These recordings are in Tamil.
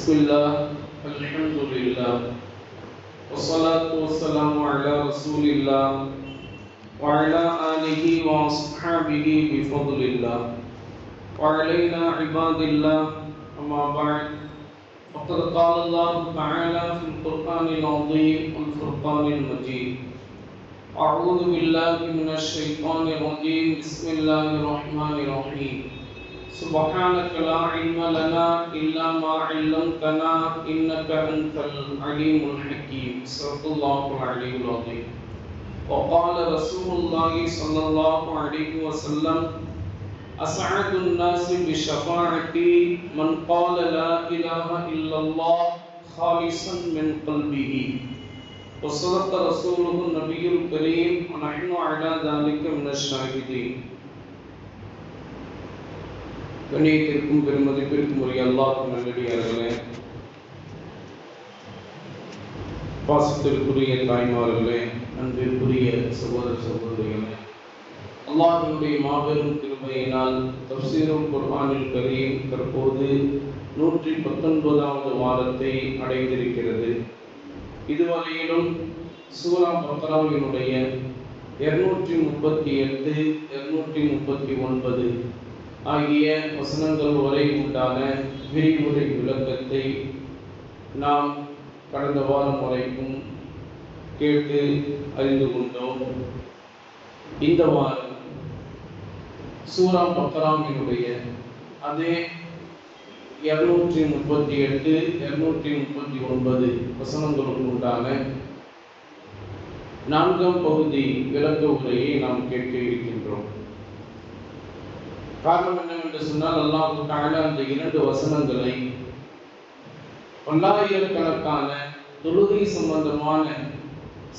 بسم الله الحمد لله والصلاة والسلام على رسول الله وعلى آله وأصحابه بفضل الله وعلينا عباد الله أما بعد فقد قال الله تعالى في القرآن العظيم والفرقان المجيد أعوذ بالله من الشيطان الرجيم بسم الله الرحمن الرحيم سبحانك لا علم لنا إلا ما علمتنا إنك أنت العليم الحكيم صدق الله العلي العظيم وقال رسول الله صلى الله عليه وسلم أسعد الناس بشفاعتي من قال لا إله إلا الله خالصا من قلبه وصدق رسوله النبي الكريم ونحن على ذلك من الشاهدين. கண்ணியத்திற்கும் பெருமதிப்பிற்கும் உரிய அல்லாஹ்வின் நல்லடியார்களே, பாசத்திற்குரிய தாய்மார்களே, அன்பிற்குரிய சகோதர சகோதரிகளே, அல்லாஹ்வினுடைய மாபெரும் கிருபையினால் தஃப்சீருல் குர்ஆனில் கரீம் தற்போது 119வது வாரத்தை அடைந்திருக்கிறது. இதுவரையிலும் சூரா பக்ராவினுடைய 238, 239 ஆகிய வசனங்கள் வரை உண்டான விரிவுரை விளக்கத்தை நாம் கடந்த வாரம் வரைக்கும் கேட்டு அறிந்து கொண்டோம். இந்த வாரம் சூரா பக்ராவினுடைய அதே 238, 239 வசனங்களுக்கு உண்டான 4ஆம் பகுதி விளக்க உரையை நாம் கேட்க இருக்கின்றோம். காரணம் என்னவென்று சொன்னால், அல்லாஹ் தஆலா அந்த 2 வசனங்களை பல்லாயிரக்கணக்கான தொழுகை சம்பந்தமான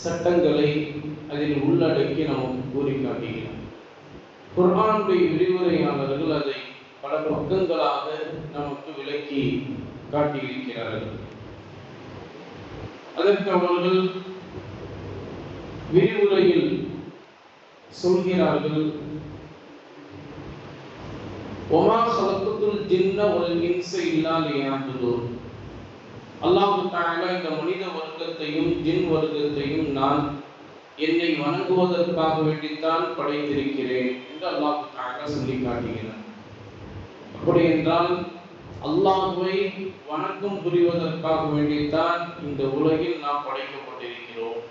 சட்டங்களை அதில் உள்ளடக்கி நமக்கு கூறி காட்டுகிறார். குர்ஆனுடைய விரிவுரையாளர்கள் அதை பல பக்கங்களாக நமக்கு விளக்கி காட்டியிருக்கிறார்கள். அதற்கு அவர்கள் விரிவுரையில் சொல்கிறார்கள், وَمَا خَلَقْتُ الْجِنَّ وَالْإِنسَ إِلَّا لِيَعْبُدُونِ. அல்லாஹ் தஆலா இந்த மனித வர்க்கத்தையும் ஜின் வர்க்கத்தையும் நான் என்னை வணங்குவதற்காக வேண்டித்தான் படைத்திருக்கிறேன் என்று அல்லாஹ் தஆலா சொல்லி காட்டுகிறார். அப்படி என்றால் அல்லாஹ்வை வணக்கம் புரிவதற்காக வேண்டித்தான் இந்த உலகில் நாம் படைக்கப்பட்டிருக்கிறோம்.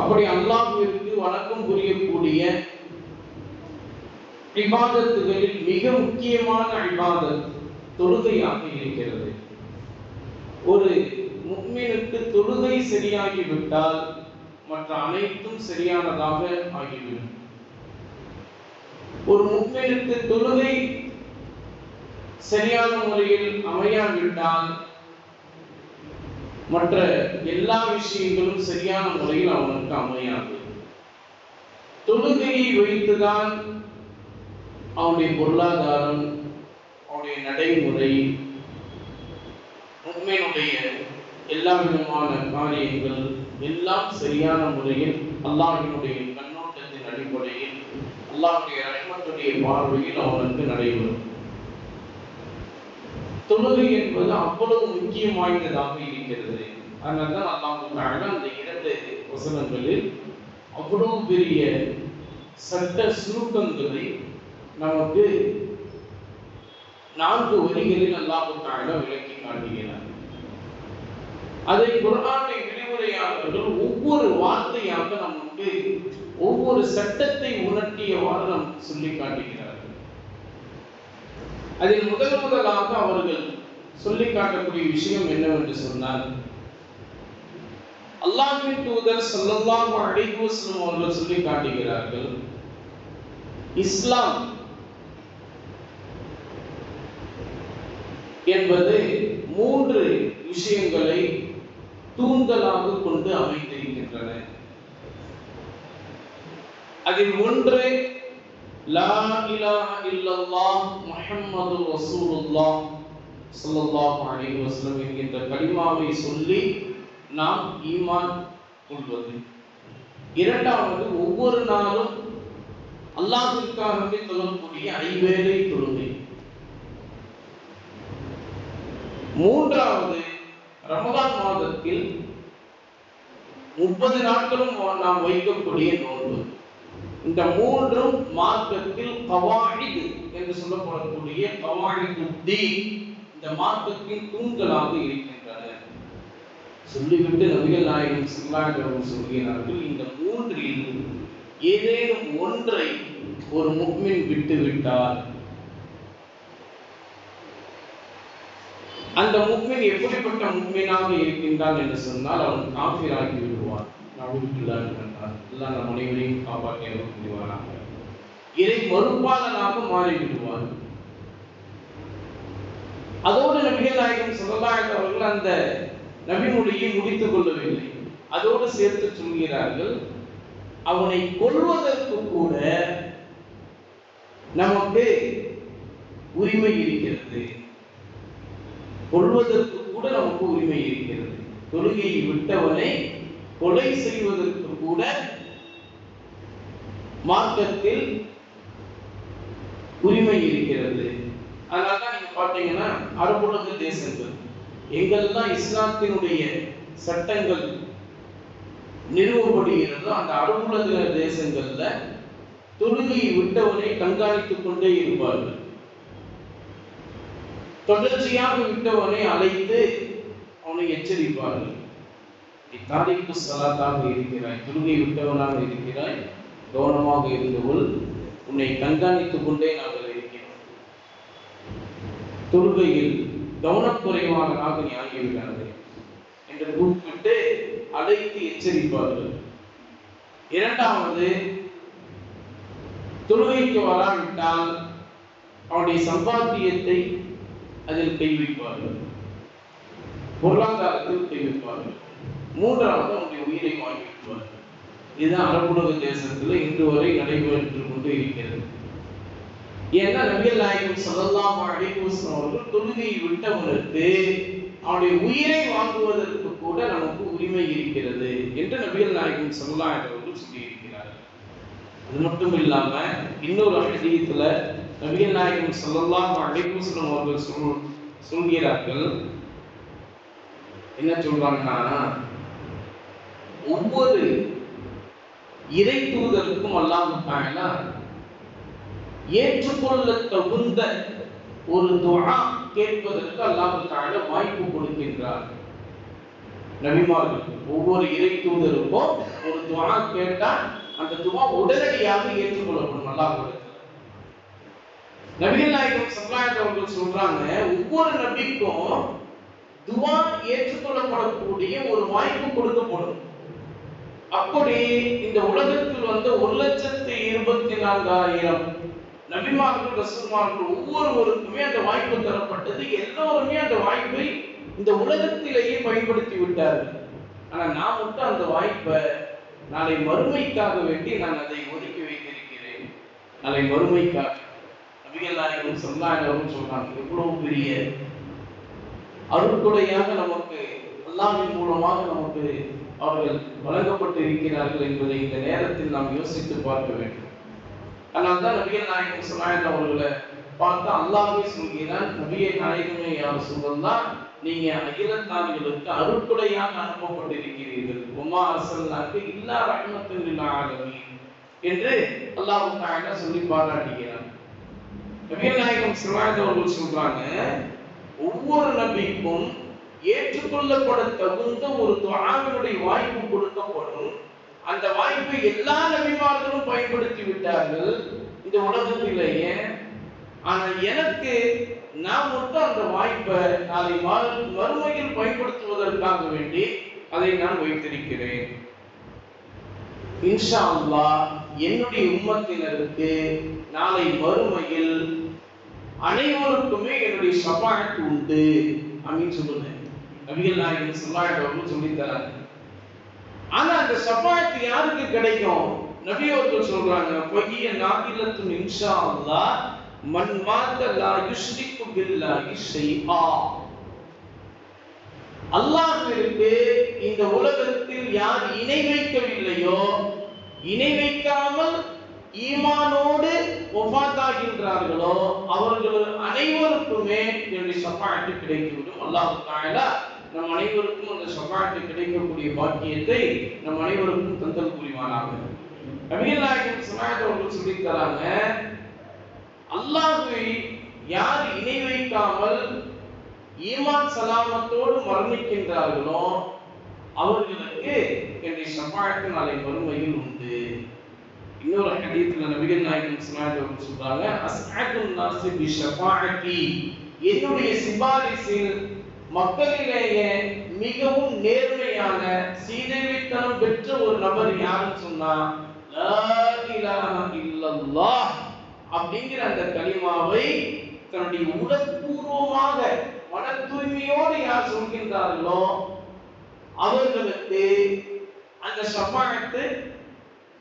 அப்படி அல்லாஹ்விற்கு வணக்கம் புரியக்கூடிய இபாதத்துகளில் மிக முக்கியமான இபாதத் தொழுகையாக இருக்கிறது. ஒரு முஃமினுக்கு தொழுகை சரியாகிவிட்டால் மற்ற அனைத்தும் சரியானதாக ஆகிவிடும். ஒரு முஃமினுக்கு தொழுகை சரியான முறையில் அமையாவிட்டால் மற்ற எல்லா விஷயங்களும் சரியான முறையில் அவனுக்கு அமையாது. தொழுகையை வைத்துதான் அவனுடைய பொருளாதாரம், அவனுடைய நடைமுறை, முஃமினுடைய எல்லா விதமான காரியங்கள் எல்லாம் சரியான முறையில் அல்லாஹ்வினுடைய கண்ணோட்டத்தின் அடிப்படையில் அல்லாஹ்வுடைய ரஹ்மத்துடைய பார்வையில் அவனுக்கு நடைபெறும். தொழுகை என்பது அவ்வளவு முக்கியம் வாய்ந்ததாக இருக்கிறது. அதனால்தான் அல்லாஹ் தஆலா அந்த 2 வசனங்களில் அவ்வளவு பெரிய சட்ட சுருக்கங்களை நமக்கு 4 வரிகளில் அல்லாஹ் தஆலா விளக்கி காட்டுகிறார். அதை குர்ஆனை விரிவுரையாளர்கள் ஒவ்வொரு வார்த்தையாக நமக்கு ஒவ்வொரு சட்டத்தை உணர்த்தியவாறு நமக்கு சொல்லி காட்டுகிறார்கள். அதில் முதலாக அவர்கள் சொல்லி காட்டக்கூடிய விஷயம் என்னவென்று சொன்னால், அல்லாஹ்வின் தூதர் ஸல்லல்லாஹு அலைஹி வஸல்லம் அவர்கள் சொல்லி காட்டுகிறார்கள், இஸ்லாம் என்பது 3 விஷயங்களை தூண்களாக கொண்டு அமைந்திருக்கின்றன. அதில் ஒன்று லா இலாஹ இல்லல்லாஹ் முஹம்மது ரசூலுல்லாஹ் ஸல்லல்லாஹு அலைஹி வஸல்லம் என்கின்ற கலிமாவை சொல்லி நாம் ஈமான் கொள்வது. இரண்டாவது, ஒவ்வொரு நாளும் அல்லாஹ்விற்காகவே தொழக்கூடிய 5 வேளை தொழுகை. மூன்றாவது ரமலான் மாதத்தில் 30 நாட்களும் நாம் வைக்கக்கூடிய நோன்பு. இந்த மூன்றும் மார்க்கத்தில் கவாயிது என்று சொல்லப்படக்கூடிய கவாயிது தீன், இந்த மார்க்கத்தின் தூண்களாக இருக்கின்றன. சொல்லிவிட்டு நபிகள் நாயகம் ஸல்லல்லாஹு அலைஹி வஸல்லம் சொல்கிறார்கள், இந்த மூன்றில் ஏதேனும் ஒன்றை ஒரு முஃமின் விட்டுவிட்டால் அந்த முஃமின் எப்படிப்பட்ட முஃமினாக இருக்கின்றான் என்று சொன்னால் அவன் காஃபிராகி விடுவான். நவுதுபில்லாஹ் என்றால் அல்லாஹ் நம் அனைவரையும் காப்பாற்றி அருள் புரிவானாக. இறை மறுப்பாளனாக மாறிவிடுவான். அதோடு நபிகள் நாயகம் ஸல்லல்லாஹு அலைஹி வஸல்லம் அவர்கள் அந்த நபிமொழியை முடித்துக் கொள்ளவில்லை. அதோடு சேர்த்து சொல்கிறார்கள், அவனை கொல்வதற்கு கூட நமக்கு உரிமை இருக்கிறது. கொல்வதற்கு கூட நமக்கு உரிமை இருக்கிறது. தொழுகையை விட்டவனை கொலை செய்வதற்கு கூட மார்க்கத்தில் உரிமை இருக்கிறது. அதனால்தான் நீங்க பார்த்தீங்கன்னா அரபுலக தேசங்கள் எங்கெல்லாம் இஸ்லாத்தினுடைய சட்டங்கள் நிறுவப்படுகிறதோ அந்த அரபுலக தேசங்கள்ல தொழுகையை விட்டவனை கண்காணித்துக் கொண்டே இருப்பார்கள். தொடர்ச்சியாக விட்டவனை அழைத்து அவனை எச்சரிப்பார்கள். தாரிக்கு ஸலாத்தாக இருக்கிறாய், தொழுகை விட்டவனாக இருக்கிறாய், கவனமாக இருந்தவள், உன்னை கண்காணித்துக் கொண்டே நாங்கள் இருக்கிறோம். தொழுகையில் கவனக்குறைவானாக நீ ஆகிவிடாது என்று கூப்பிட்டு அழைத்து எச்சரிப்பார்கள். இரண்டாவது, தொழுகைக்கு வராவிட்டால் அவனுடைய சம்பாத்தியத்தை அதில் கை வைப்பார்கள், பொருளாதாரத்தில் கை வைப்பார்கள். மூன்றாவது, அவனுடைய உயிரை வாங்கி விடுவார்கள். இதுதான் அரபுலக தேசத்தில் இன்று வரை நடைபெற்று கொண்டு இருக்கிறது. ஏன்னா நபிகள் நாயகம் ஸல்லல்லாஹு அலைஹி வஸல்லம் அவர்கள் தொழுகையை விட்டவனுக்கு அவனுடைய உயிரை வாங்குவதற்கு கூட நமக்கு உரிமை இருக்கிறது என்று நபிகள் நாயகம் ஸல்லல்லாஹு அலைஹி வஸல்லம் சொல்லியிருக்கிறார்கள். அது மட்டும் இல்லாம இன்னொரு ஹதீஸ்ல நபிகள் நாயகம் ஸல்லல்லாஹு அலைஹி வஸல்லம் அவர்கள் சொல்கிறார்கள், என்ன சொல்றாங்கன்னா, ஒவ்வொரு இறை தூதருக்கும் அல்லாஹ் தஆலா ஏற்றுக்கொள்ள தகுந்த ஒரு துஆ கேட்பதற்கு அல்லாஹ் தஆலா வாய்ப்பு கொடுக்கின்றார். நபிமார்களுக்கு ஒவ்வொரு இறை தூதருக்கும் ஒரு துஆ கேட்டா அந்த துஆ உடனடியாக ஏற்றுக்கொள்ளப்படும். அல்லாஹ்விடத்தில் நபிகள் நாயகம் ஸல்லல்லாஹு அலைஹி வஸல்லம் சொல்றாங்க, ஒவ்வொரு நபிக்கும் துஆ ஏற்றுக்கொள்ளப்படக்கூடிய ஒரு வாய்ப்பு கொடுக்கப்படும். அப்படி இந்த உலகத்தில் வந்த 1,24,000 நபிமார்கள் ரசூல்மார்கள் ஒவ்வொருவருக்குமே அந்த வாய்ப்பு தரப்பட்டது. எல்லோருமே அந்த வாய்ப்பை இந்த உலகத்திலேயே பயன்படுத்தி விட்டார்கள். ஆனா நான் மட்டும் அந்த வாய்ப்பை நாளை மறுமைக்காக வேண்டி நான் அதை ஒதுக்கி வைத்திருக்கிறேன். நாளை மறுமைக்காக நபிகள் நாயகம் ஸல்லல்லாஹு அலைஹி வஸல்லம் சொல்றாங்க, எவ்வளவு பெரிய அருட்கொடையாக நமக்கு அல்லாஹ்வின் மூலமாக நமக்கு அவர்கள் வழங்கப்பட்டு இருக்கிறார்கள் என்பதை இந்த நேரத்தில் நாம் யோசித்து பார்க்க வேண்டும். அதனால்தான் நபிகள் நாயகம் ஸல்லல்லாஹு அலைஹி வஸல்லம் அவர்களை பார்த்தா அல்லாஹ்வே சொல்கிறான், நபியே நாயகமே யா ரசூலல்லாஹ், நீங்க அகிலத்தார்களுக்கு அருட்கொடையாக அனுப்பப்பட்டிருக்கிறீர்கள். வமா அர்ஸல்னாக இல்லா ரஹ்மத்தன் லில் ஆலமீன் என்று அல்லாஹ் தஆலா சொல்லி பாராட்டுகிறார். நபிகள் நாயகம் ஸல்லல்லாஹு அலைஹி வஸல்லம் அவர்கள் சொல்றாங்க, ஒவ்வொரு நபிக்கும் ஏற்றுக்கொள்ளப்பட தகுந்த ஒரு துஆவினுடைய வாய்ப்பு கொடுக்கப்படும். அந்த வாய்ப்பை எல்லா நபிமார்களும் பயன்படுத்தி விட்டார்கள் இந்த உலகத்திலேயே. ஆனால் எனக்கு நான் மட்டும் அந்த வாய்ப்பை நாளை மறுமையில் பயன்படுத்துவதற்காக வேண்டி அதை நான் வைத்திருக்கிறேன். இன்ஷா அல்லாஹ் என்னுடைய உம்மத்தினருக்கு நாளை மறுமையில் அனைவருக்குமே என்னுடைய ஷஃபாஅத் உண்டு. ஆமீன் சொல்லுங்க. நபிகள் நாயகம் ஸல்லல்லாஹு அலைஹி வஸல்லம் சொல்லி தராங்க. ஆனா அந்த ஷஃபாஅத் யாருக்கு கிடைக்கும்? நபி அவர்கள் சொல்றாங்க, ஃபஹிய நாகிலத்துன் இன்ஷா அல்லாஹ் மன் மாத லா யுஷ்ரிகு பில்லாஹி ஷைஆ. அல்லாஹ்விற்கு இந்த உலகத்தில் யார் இணை வைக்கவில்லையோ, இணை வைக்காமல் ஈமானோடு வஃபாத்தாகின்றார்களோ அவர்கள் அனைவருக்குமே என்னுடைய ஷஃபாஅத் கிடைத்துவிடும். அல்லாஹ் தஆலா நம் அனைவருக்கும் அந்த ஷஃபாஅத் கிடைக்கக்கூடிய பாக்கியத்தை நம் அனைவருக்கும் தந்தல் புரிவானாக. நபிகள் நாயகம் ஸல்லல்லாஹு அவர்கள் சொல்லித் தராங்க, அல்லாஹ்வை யார் இணை வைக்காமல் ஈமான் சலாமத்தோடு மரணிக்கின்றார்களோ அவர்களுக்கு என்னுடைய ஷஃபாஅத் நாளை மறுமையில் உண்டு. இன்னொரு ஹதீஸ்ல நபிகள் நாயகம் ஸல்லல்லாஹு அலைஹி சொல்றாங்க, அஸ்அதுன் நாஸி பி ஷஃபாஅத்தி, என்னுடைய சிபாரிசில் மக்களிலேயே மிகவும் நேர்மையான சீதேவித்தனம் பெற்ற ஒரு நபர் யாருன்னு சொன்னா லா இலாஹ இல்லல்லாஹ் அப்படிங்கிற அந்த கலிமாவை தன்னுடைய உடற்பூர்வமாக மன தூய்மையோடு யார் சொல்கின்றார்களோ அவர்களுக்கு அந்த ஷஃபாஅத்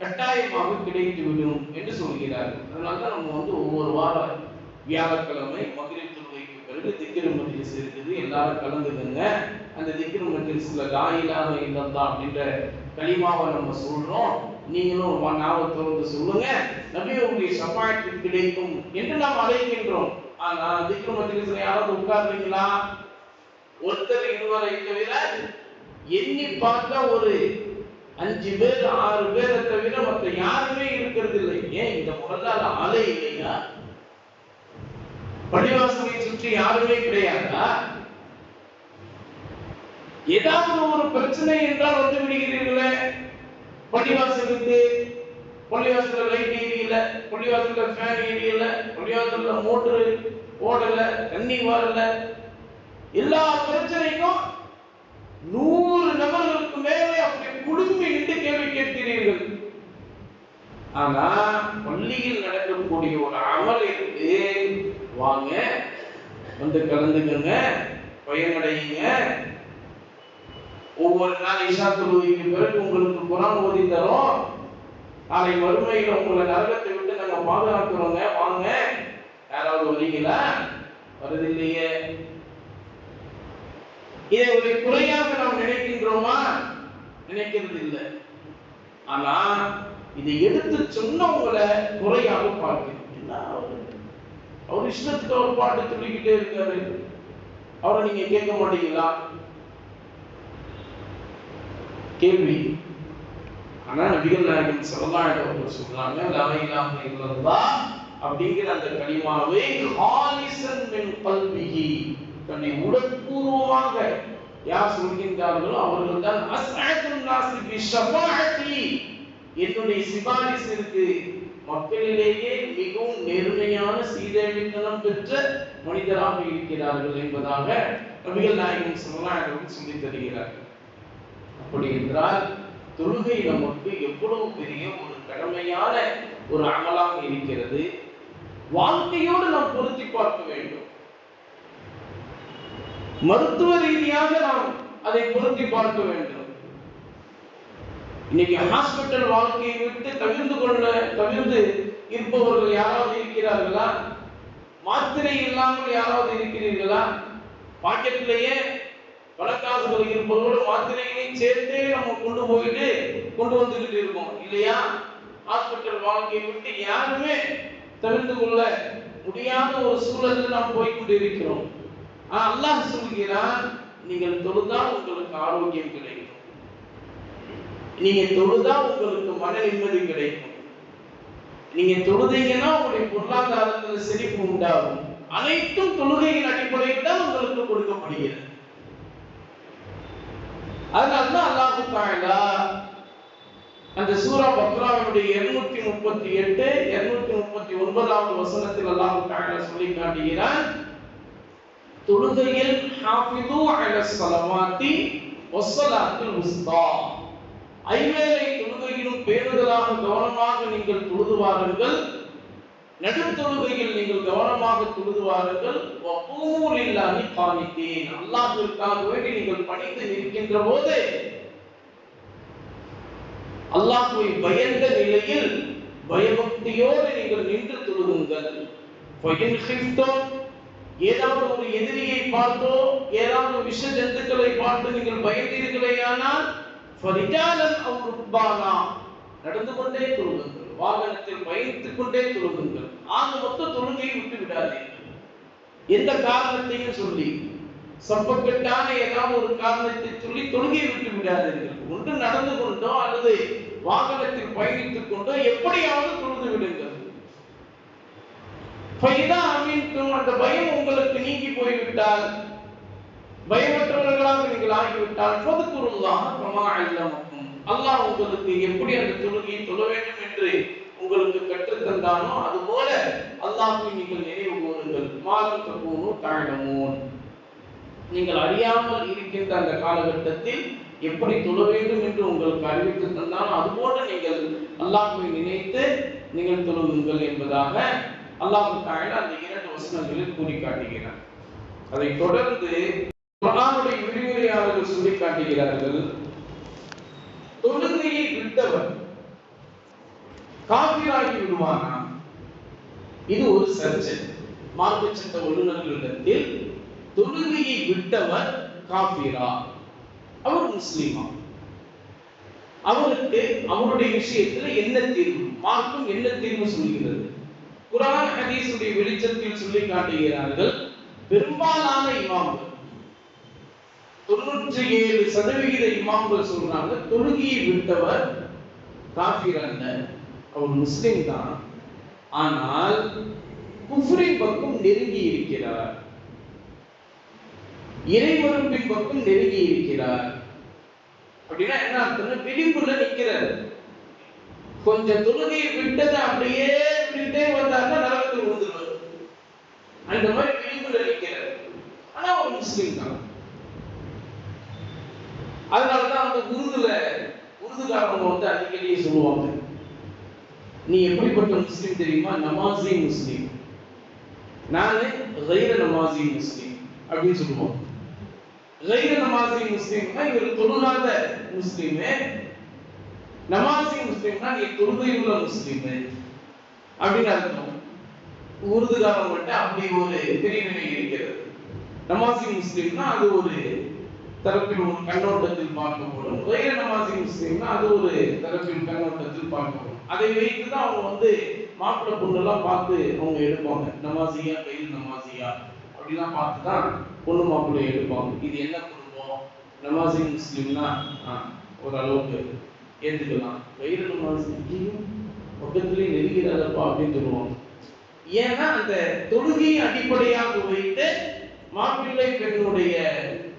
கட்டாயமாக கிடைத்துவிடும் என்று சொல்கிறார்கள். அதனால நம்ம ஒவ்வொரு வாரம் வியாழக்கிழமை மக்ரிப் தொழுகைக்கு பிறகு திக்ர் மஜ்லிஸ் இருக்குது, எல்லாரும் கலந்துக்குங்க. அந்த திக்ர் மஜ்லிஸ்ல லா இலாஹ இல்லல்லாஹ் அப்படின்ற கலிமாவை நம்ம சொல்றோம், நீங்களும் ஞாபகத்தோடு சொல்லுங்க, நபியுடைய ஷஃபாஅத் கிடைக்கும் என்று நாம் அழைக்கின்றோம். ஆனா திக்ர் மஜ்லிஸ்ல யாராவது உட்கார்றீங்களா? ஒருத்தர் இருவரை தவிர எண்ணி பார்த்தா ஒரு 5 பேர் 6 பேரை தவிர மற்ற யாருமே இருக்கிறது இல்லை. ஏன் இந்த முகல்லால ஆளே இல்லையா? பள்ளிவாசலை சுற்றி யாருமே கிடையாதா? ஏதாவது ஒரு பிரச்சனை என்றால் வந்து விடுகிறீர்களே, பள்ளிவாசலுக்கு பள்ளிவாசல்ல லைட் எரியல, பள்ளிவாசல்ல ஃபேன் எரியல, பள்ளிவாசல்ல மோட்டர் ஓடல, தண்ணி வரல, எல்லா பிரச்சனைக்கும் 100 நபர்களுக்கு மேலே அப்படி குடும்பி நின்று கேள்வி கேட்கிறீர்கள். ஆனா பள்ளியில் நடக்கக்கூடிய ஒரு அமல் இருக்கு, வாங்க வந்து கலந்துக்கங்க, பயனடையுங்க. ஒவ்வொரு நாள் இஷா தொழுகைக்கு பிறகு உங்களுக்கு குர்ஆன் ஓதி தரோம், நாளை மறுமையில உங்களை நரகத்தை விட்டு நாங்க பாதுகாக்கிறோங்க, வாங்க. யாராவது வரீங்களா? வருதில்லையே. இதை ஒரு குறையாக நாம் நினைக்கின்றோமா? நினைக்கிறது இல்லை. ஆனா இதை எடுத்து சொன்னவங்களை குறையாக பார்க்கிறோம். அவர் இஷ்டத்துக்கு அவர் பாட்டு சொல்லிக்கிட்டே இருக்காரு, அவரை நீங்க கேட்க மாட்டீங்களா? கேள்வி. ஆனா நபிகள் நாயகம் ஸல்லல்லாஹு அலைஹி வஸல்லம் சொல்றாங்க, லா இலாஹ இல்லல்லாஹ் அப்படிங்கிற அந்த கலிமாவை ஹாலிஸன் மின் கல்பிஹி, தன்னுடைய உடற்பூர்வமாக யார் சொல்கின்றார்களோ அவர்கள் தான் அஸ்அதுன் நாஸி பி ஷஃபாஅத்தி, என்னுடைய சிபாரிசிற்கு மக்களிலேயே மிகவும் நேர்மையான சீதேவித்தனம் பெற்ற மனிதராக இருக்கிறார்கள் என்பதாக நபிகள் நாயகம் ஸல்லல்லாஹு அலைஹி வஸல்லம் சொல்லித் தருகிறார்கள். அப்படி என்றால் தொழுகை நமக்கு எவ்வளவு பெரிய ஒரு கடமையான ஒரு அமலாக இருக்கிறது. வாழ்க்கையோடு நாம் பொருத்தி பார்க்க வேண்டும். மருத்துவ ரீதியாக நாம் அதை பொருத்தி பார்க்க வேண்டும். இன்னைக்கு ஹாஸ்பிட்டல் வாழ்க்கையை விட்டு தவிர்ந்து இருப்பவர்கள் யாராவது இருக்கிறார்களா? மாத்திரை இல்லாமல் யாராவது இருக்கிறீர்களா? பாக்கெட்லேயே பணக்காசுகள் இருப்பதோடு மாத்திரைகளையும் சேர்த்தே நம்ம கொண்டு வந்துகிட்டு இருக்கோம் இல்லையா? ஹாஸ்பிட்டல் வாழ்க்கையை விட்டு யாருமே தவிர்த்து கொள்ள முடியாத ஒரு சூழலில் நாம் போய்கொண்டு இருக்கிறோம். அல்லாஹ் சொல்கிறான், நீங்கள் தொழுதால் உங்களுக்கு ஆரோக்கியம் கிடைக்கும், நீங்க தொழுதால் உங்களுக்கு மன நிம்மதி கிடைக்கும், நீங்க தொழுதீங்கன்னா உங்களுடைய பொருளாதாரத்தில் செழிப்பு உண்டாகும். அனைத்தும் தொழுகையின் அடிப்படையில் தான் உங்களுக்கு கொடுக்கப்படுகிறது. அதனால்தான் அல்லாஹ் தஆலா அந்த சூரா பக்ராவுடைய 238 239வது வசனத்தில் அல்லாஹ் தஆலா சொல்லி காட்டுகிறான், தொழுகையில் ஹாஃபிது அலஸ் ஸலவாத்தி வஸ்ஸலாத்துல் உஸ்தா, ஐவேளை தொழுகையிலும் பேணுதலாக கவனமாக நீங்கள் தொழுது வாருங்கள், நடுத்தொழுகையில் நீங்கள் கவனமாக தொழுது வாருங்கள், வகூமு லில்லாஹி கானிதீன், அல்லாஹ்விற்காக வேண்டி நீங்கள் பணிந்து நிற்கின்ற போது அல்லாஹ்வை பயந்த நிலையில் பயபக்தியோடு நீங்கள் நின்று தொழுதுங்கள். ஃபஇன் கிஃப்தும், ஏதாவது ஒரு எதிரியை பார்த்தோ ஏதாவது விஷ ஜந்துக்களை பார்த்து நீங்கள் பயந்தீர்களேயானால் ஃபரிஜாலன் அவ் ருக்பானா, நடந்து கொண்டே தொழுங்கள். வாகனத்தில் பயணித்துக் கொண்டே தொழுகுங்கள். ஆக மொத்த தொழுகையை விட்டு விடாதீர்கள். எந்த காரணத்தையும் சொல்லி சப்பக்கட்டான ஏதாவது ஒரு காரணத்தை சொல்லி தொழுகையை விட்டு விடாதீர்கள். ஒன்று நடந்து கொண்டோ அல்லது வாகனத்தில் பயணித்துக் கொண்டோ எப்படியாவது தொழுது விடுங்கள். அந்த பயம் உங்களுக்கு நீங்கி போய்விட்டால், பயமற்றவர்களாக நீங்கள் ஆகிவிட்டால், அல்லாஹ் உங்களுக்கு எப்படி அந்த தொழுகையை தொழ வேண்டும் என்று உங்களுக்கு கற்றுத்தந்தானோ அதுபோல அல்லாஹ்வை நீங்கள் நினைவு கூறுங்கள். மாலம் தக்கூனு தஅலமூன், நீங்கள் அறியாமல் இருக்கின்ற அந்த காலகட்டத்தில் எப்படி தொழ வேண்டும் என்று உங்களுக்கு அறிவித்து தந்தானோ அதுபோல நீங்கள் அல்லாஹ்வை நினைத்து நீங்கள் தொழுகுங்கள் என்பதாக அல்லாஹ் தஆலா அந்த 2 வசனங்களில் கூறி காட்டுகிறார். அதை தொடர்ந்து குர்ஆனுடைய விரிவுரையாளர்கள் சொல்லி காட்டுகிறார்கள், தொழுகையை விட்டவர் காஃபிராகி விடுவானா? இது ஒரு சர்ச்சை. மார்க்க சட்ட வல்லுநர்களிடத்தில் தொழுகையை விட்டவர் காஃபிரா, அவர் முஸ்லிமா, அவருக்கு அவருடைய விஷயத்தில் என்ன தீர்வு, மார்க்கம் என்ன தீர்வு சொல்கிறது? குர்ஆன் ஹதீஸுடைய வெளிச்சத்தில் சொல்லி காட்டுகிறார்கள், பெரும்பாலான இமாம்கள் 97% இமாம்கள் சொல்றாங்க தொழுகையை விட்டவர் காஃபிர் அல்ல, அவர் முஸ்லிம் தான், ஆனால் குஃப்ரின் பக்கம் நெருங்கி இருக்கிறார், இறைமறுப்பின் பக்கம் நெருங்கி இருக்கிறார். அப்படின்னா என்ன அர்த்தம்? விளிம்புல நிக்கிறார். கொஞ்சம் தொழுகையை விட்டதை அப்படியே விட்டுட்டே வந்தாருன்னா நரகத்தில் விழுந்துருவார். அந்த மாதிரி விளிம்புல நிக்கிறார், ஆனா ஒரு முஸ்லிம் தான். அதனாலதான் அந்த உருதுகாரங்க அடிக்கடி சொல்லுவாங்க, நீ எப்படிப்பட்ட முஸ்லிம் தெரியுமா? நமாசி முஸ்லிம், நானு கைர நமாசி முஸ்லிம் அப்படின்னு சொல்லுவோம். கைர நமாசி முஸ்லிம்னா இவர் தொழுகாத முஸ்லிமே, நமாசி முஸ்லிம்னா நீ தொழுகையுள்ள முஸ்லிம் அப்படின்னு அர்த்தம். உருதுகாரங்க அப்படி ஒரு பிரிவினை இருக்கிறது. நமாசி முஸ்லிம்னா அது ஒரு தரப்பில் ஒரு கண்ணோட்டத்தில் பார்க்கப்படும், கைர நமாசி முஸ்லிம்னா அது ஒரு தரப்பில் கண்ணோட்டத்தில் பார்க்கப்படும். அதை வைத்துதான் அவங்க மாப்பிள்ளை பொண்ணெல்லாம் பார்த்து அவங்க எடுப்பாங்க, நமாசியா கைர நமாசியா அப்படிலாம் பார்த்துதான் பொண்ணு மாப்பிள்ளை எடுப்பாங்க. இது என்ன குடும்பம்? நமாசி முஸ்லிம்னா ஓரளவுக்கு ஏத்துக்கலாம், கைர நமாசி பக்கத்திலே நெருங்கிறாரப்பா அப்படின்னு சொல்லுவாங்க. ஏன்னா அந்த தொழுகையை அடிப்படையாக வைத்து மாப்பிள்ளை பெண்ணுடைய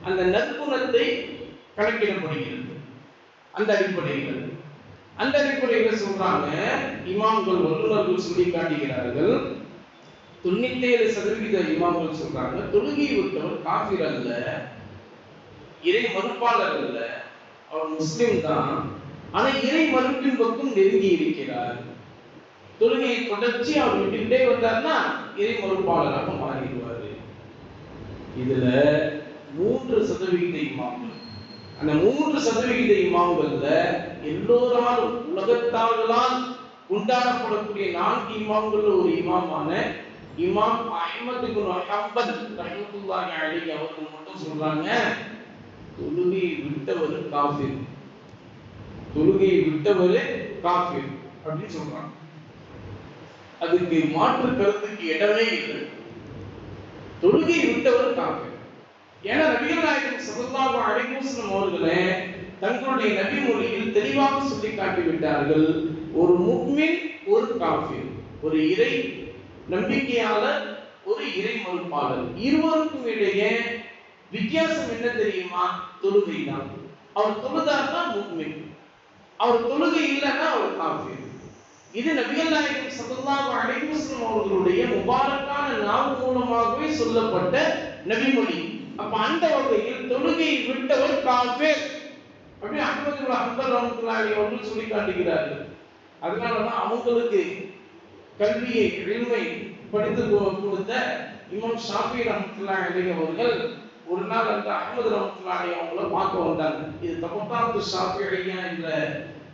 அந்த நற்குணத்தை கணக்கிடப்படுகிறது. அந்த அடிப்படையில் சொல்றாங்க இமாம்கள் வல்லுநர்கள் சொல்லி காட்டுகிறார்கள், 97% இமாம்கள் சொல்றாங்க தொழுகையை விட்டவர் காஃபிர் அல்ல, இறை மறுப்பாளர் அல்ல, அவர் முஸ்லிம் தான், ஆனா இறை மறுப்பின் பக்கம் நெருங்கி இருக்கிறார். தொழுகையை தொடர்ச்சி அவர் விட்டுக்கிட்டே வந்தார்னா இறை மறுப்பாளராக மாறிடுவார். இதுல 3% இமாம்கள், அந்த 3% இமாம்கள்ல எல்லோராலும் உலகத்தார்களால் கொண்டாடப்படக்கூடிய 4 இமாம்கள் ஒரு இமாமான இமாம் அஹ்மத் இப்னு ஹம்பல் ரஹ்மத்துல்லாஹி அலைஹி அவர்கள் மட்டும் சொல்றாங்க தொழுகையை விட்டவர் காஃபிர், தொழுகையை விட்டவர் காஃபிர் அப்படின்னு சொல்றாங்க. அதுக்கு மாற்று கருத்துக்கு இடமே இல்லை, தொழுகையை விட்டவர் காஃபிர். ஏன்னா நபிகள் நாயகம் ஸல்லல்லாஹு அலைஹி வஸல்லம் அவர்களே தங்களுடைய நபி மொழியில் தெளிவாக சொல்லி காட்டிவிட்டார்கள், ஒரு முஃமின் ஒரு காஃபிர், ஒரு இறை நம்பிக்கையாளர் ஒரு இறை மறுப்பாளர், இருவருக்கும் இடையே வித்தியாசம் என்ன தெரியுமா? தொழுகை தான். அவர் தொழுதார்னா முஃமின், அவர் தொழுகை இல்லைன்னா அவர் காஃபிர். இது நபிகள் நாயகம் ஸல்லல்லாஹு அலைஹி வஸல்லம் அவர்களுடைய முபாரக்கான நாவு மூலமாகவே சொல்லப்பட்ட நபிமொழி. அப்ப அந்த வகையில் தொழுகையை விட்டவர் காஃபிர் அப்படி அஹ்மத் இப்னு ஹம்பல் ரஹ்மத்துல்லாஹி அவர்கள் சொல்லி காட்டுகிறார்கள். அதனாலதான் அவங்களுக்கு கல்வியை இல்மை படித்து கொடுத்த இமாம் ஷாஃபி ரஹ்மத்துல்லாஹி அலைஹி அவர்கள் ஒரு நாள் அந்த அஹ்மத் ரஹ்மத்துல்லாஹி அவங்கள பார்க்க வந்தாங்க. இது தபக்காத்து ஷாஃபிஈயா என்ற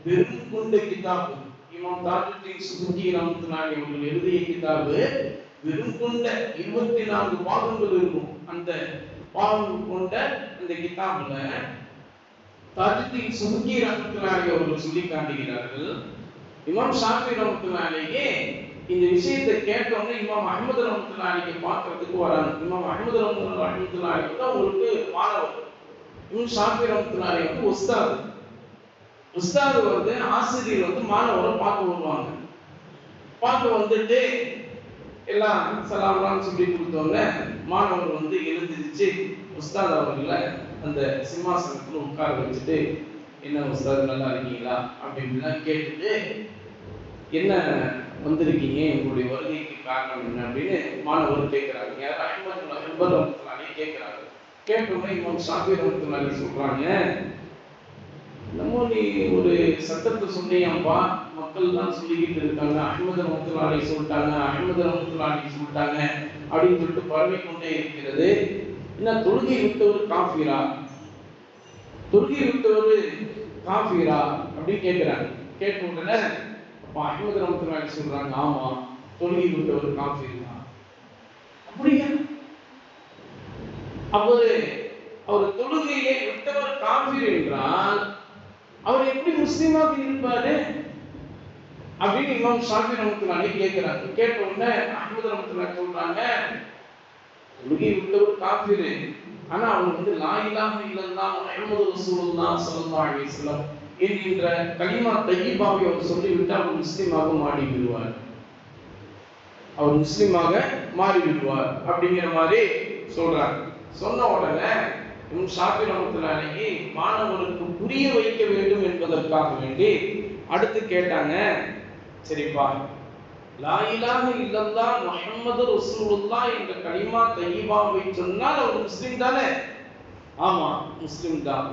பெரும் கொண்ட கிதாபு, இமாம் தாஜுத்தீன் சுபுகி ரஹ்மத்துல்லாஹி அவர்கள் எழுதிய கிதாபு, வெறும் கொண்ட 24 பாகங்கள் இருக்கும். அந்த பாகம் கொண்ட அந்த கிதாபுல தாஜுத்தீன் சுபுகி ரஹ்மத்துல்லாஹி அவர்கள் சொல்லி காட்டுகிறார்கள், இமாம் ஷாஃபி ரஹ்மத்துல்லாஹி அலைஹி இந்த விஷயத்தை கேட்டோன்னே இமாம் அஹ்மது ரஹ்மத்துல்லாஹி அலைஹி பார்க்கறதுக்கு வராங்க. இமாம் அஹ்மது ரஹ்மத்துல்லாஹி அலைஹி வந்து உங்களுக்கு மாணவர், இமாம் ஷாஃபி ரஹ்மத்துல்லாஹி அலைஹி வந்து உஸ்தாத். உஸ்தாத் வந்து ஆசிரியர் வந்து மாணவரை பார்க்க வருவாங்க. பார்க்க வந்துட்டு எல்லாம் சலாம்லாம் சொல்லி கொடுத்தோன்னே மாணவர் வந்து எழுந்திருச்சு உஸ்தாத் அவர்களை அந்த சிம்மாசனத்தில் உட்கார வச்சுட்டு, என்ன உஸ்தாத் நல்லா இருக்கீங்களா அப்படின்லாம் கேட்டுட்டு, என்ன வந்திருக்கீங்க, உங்களுடைய வருகைக்கு காரணம் என்ன அப்படின்னு மாணவர் கேட்கிறாங்க. யார்? அஹ்மது ரஹ்மத்துல்லாஹி கேட்கிறாங்க. கேட்டோன்னே இமாம் ஷாஃபி ரஹ்மத்துல்லாஹி சொல்றாங்க, நம்ம நீ ஒரு சட்டத்தை சொன்னியாம்பா, மக்கள் தான் சொல்லிக்கிட்டு இருக்காங்க, அஹ்மது ரஹ்மத்துல்லாஹி சொல்லிட்டாங்க, அஹ்மது ரஹ்மத்துல்லாஹி சொல்லிட்டாங்க அப்படின்னு சொல்லிட்டு பரவிக்கொண்டே இருக்கிறது. என்ன தொழுகை விட்டவர் காஃபிரா, தொழுகை விட்டவர் காஃபிரா அப்படின்னு கேட்கிறாங்க. கேட்ட உடனே அப்ப அஹ்மது ரஹ்மத்துல்லாஹி சொல்றாங்க, ஆமா தொழுகை விட்டவர் காஃபிர் தான். அப்படியா? அவர் தொழுகையை விட்டவர் காஃபிர் என்றால் அவர் எப்படி முஸ்லிமாக இருப்பாரு அப்படின்னு இமாம் ஷாஃபி ரஹ்மத்துல்லாஹி கேட்கிறாங்க. கேட்ட உடனே அஹ்மது ரஹ்மத்துல்லாஹி சொல்றாங்க, தொழுகை விட்டவர் காஃபிர், ஆனா அவர் வந்து லா இலாஹ இல்லல்லாஹ் முஹம்மது ரசூலுல்லாஹ் ஸல்லல்லாஹு அலைஹி வஸல்லம் என்கின்ற கலிமா தய்யிபாவை அவர் சொல்லிவிட்டால் அவர் முஸ்லிமாக மாறிவிடுவார், அவர் முஸ்லிமாக மாறிவிடுவார் அப்படிங்கிற மாதிரி சொல்றாங்க. சொன்ன உடனே இமாம் ஷாஃபி ரஹ்மத்துல்லாஹி அலைஹி மாணவருக்கு புரிய வைக்க வேண்டும் என்பதற்காக வேண்டி அடுத்து கேட்டாங்க, சரிப்பா லா இலாஹ இல்லல்லாஹ் முஹம்மது ரசூலுல்லாஹ் என்ற கலிமா தய்யிபாவை சொன்னால் அவர் முஸ்லிம் தானே? ஆமா முஸ்லிம் தான்.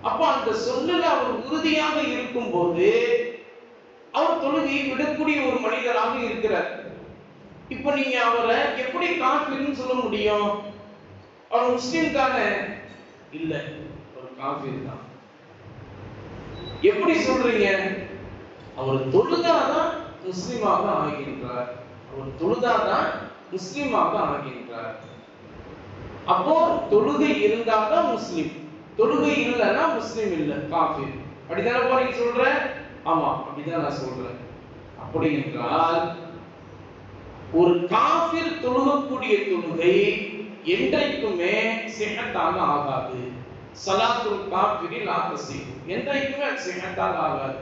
அப்ப அந்த சொல்லுல அவர் உறுதியாக இருக்கும்போது அவர் தொழுகையை விடக்கூடிய ஒரு மனிதராக இருக்கிறார். இப்ப நீங்க அவரை எப்படி காஃபிர்னு சொல்ல முடியும்? அவர் முஸ்லிம் தானே? இல்ல, ஒரு காஃபிர் தான். எப்படி சொல்றீங்க? அவர் தொழுதாதான் முஸ்லிமாக ஆகின்றார், அவர் தொழுதாதான் முஸ்லிமாக ஆகின்றார். அப்போ தொழுகை இருந்தாதான் முஸ்லிம், தொழுகை இல்லைன்னா முஸ்லிம் இல்லை, காஃபிர். அப்படிதானே நீங்க சொல்ற? ஆமா அப்படிதான் நான் சொல்றேன். அப்படி என்றால் ஒரு காஃபிர் தொழுகக்கூடிய தொழுகை என்றைக்குமே சிஹத்தாக ஆகாது. ஸலாத்துல் காஃபிரி லா தஸீஹ், என்றைக்குமே சிஹத்தாக ஆகாது.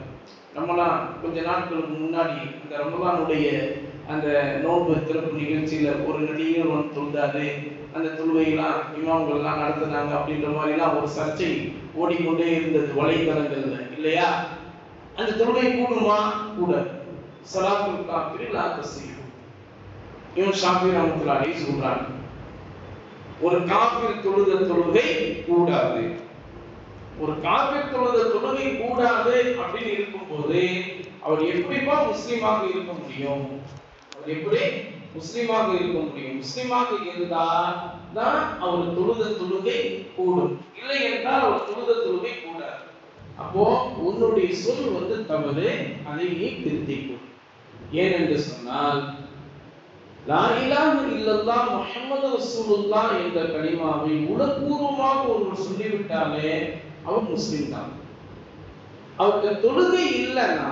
நம்மளாம் கொஞ்ச நாட்களுக்கு முன்னாடி அந்த ரமலானுடைய அந்த நோன்பு திறப்பு நிகழ்ச்சியில ஒரு நடிகர் ஒன்று தொழுதாரு, அந்த தொழுகையெல்லாம் இமாம்கள்லாம் நடத்துனாங்க அப்படின்ற மாதிரிலாம் ஒரு சர்ச்சை ஓடிக்கொண்டே இருந்தது வலைதளங்கள்ல, இல்லையா? அந்த தொழுகை கூடுமா? கூட. ஸலாத்துல் காஃபிரி லா தஸீஹ். இமாம் ஷாஃபி ரஹ்மத்துல்லாஹி அலைஹி சொல்றாங்க, ஒரு காஃபிர் தொழுத தொழுகை கூடாது. ஒரு காஃபிர் தொழுத தொழுகை கூடாது அப்படின்னு இருக்கும்போது அவர் எப்படிப்பா முஸ்லிமாக இருக்க முடியும்? அவர் எப்படி முஸ்லிமாக இருக்க முடியும்? முஸ்லிமாக இருந்தா தான் அவர் தொழுத தொழுகை கூடும், இல்லை என்றால் அவர் தொழுத தொழுகை கூடாது. அப்போ உன்னுடைய சொல் வந்து தவறு, அதை நீ திருத்திக் கொள். ஏனென்று சொன்னால் லா இலாஹ இல்லல்லாஹ் முஹம்மது ரசூலுல்லாஹ் என்ற கலிமாவை உளப்பூர்வமாக ஒருவர் சொல்லிவிட்டாலே அவர் முஸ்லிம் தான். அவருக்கு தொழுகை இல்லைன்னா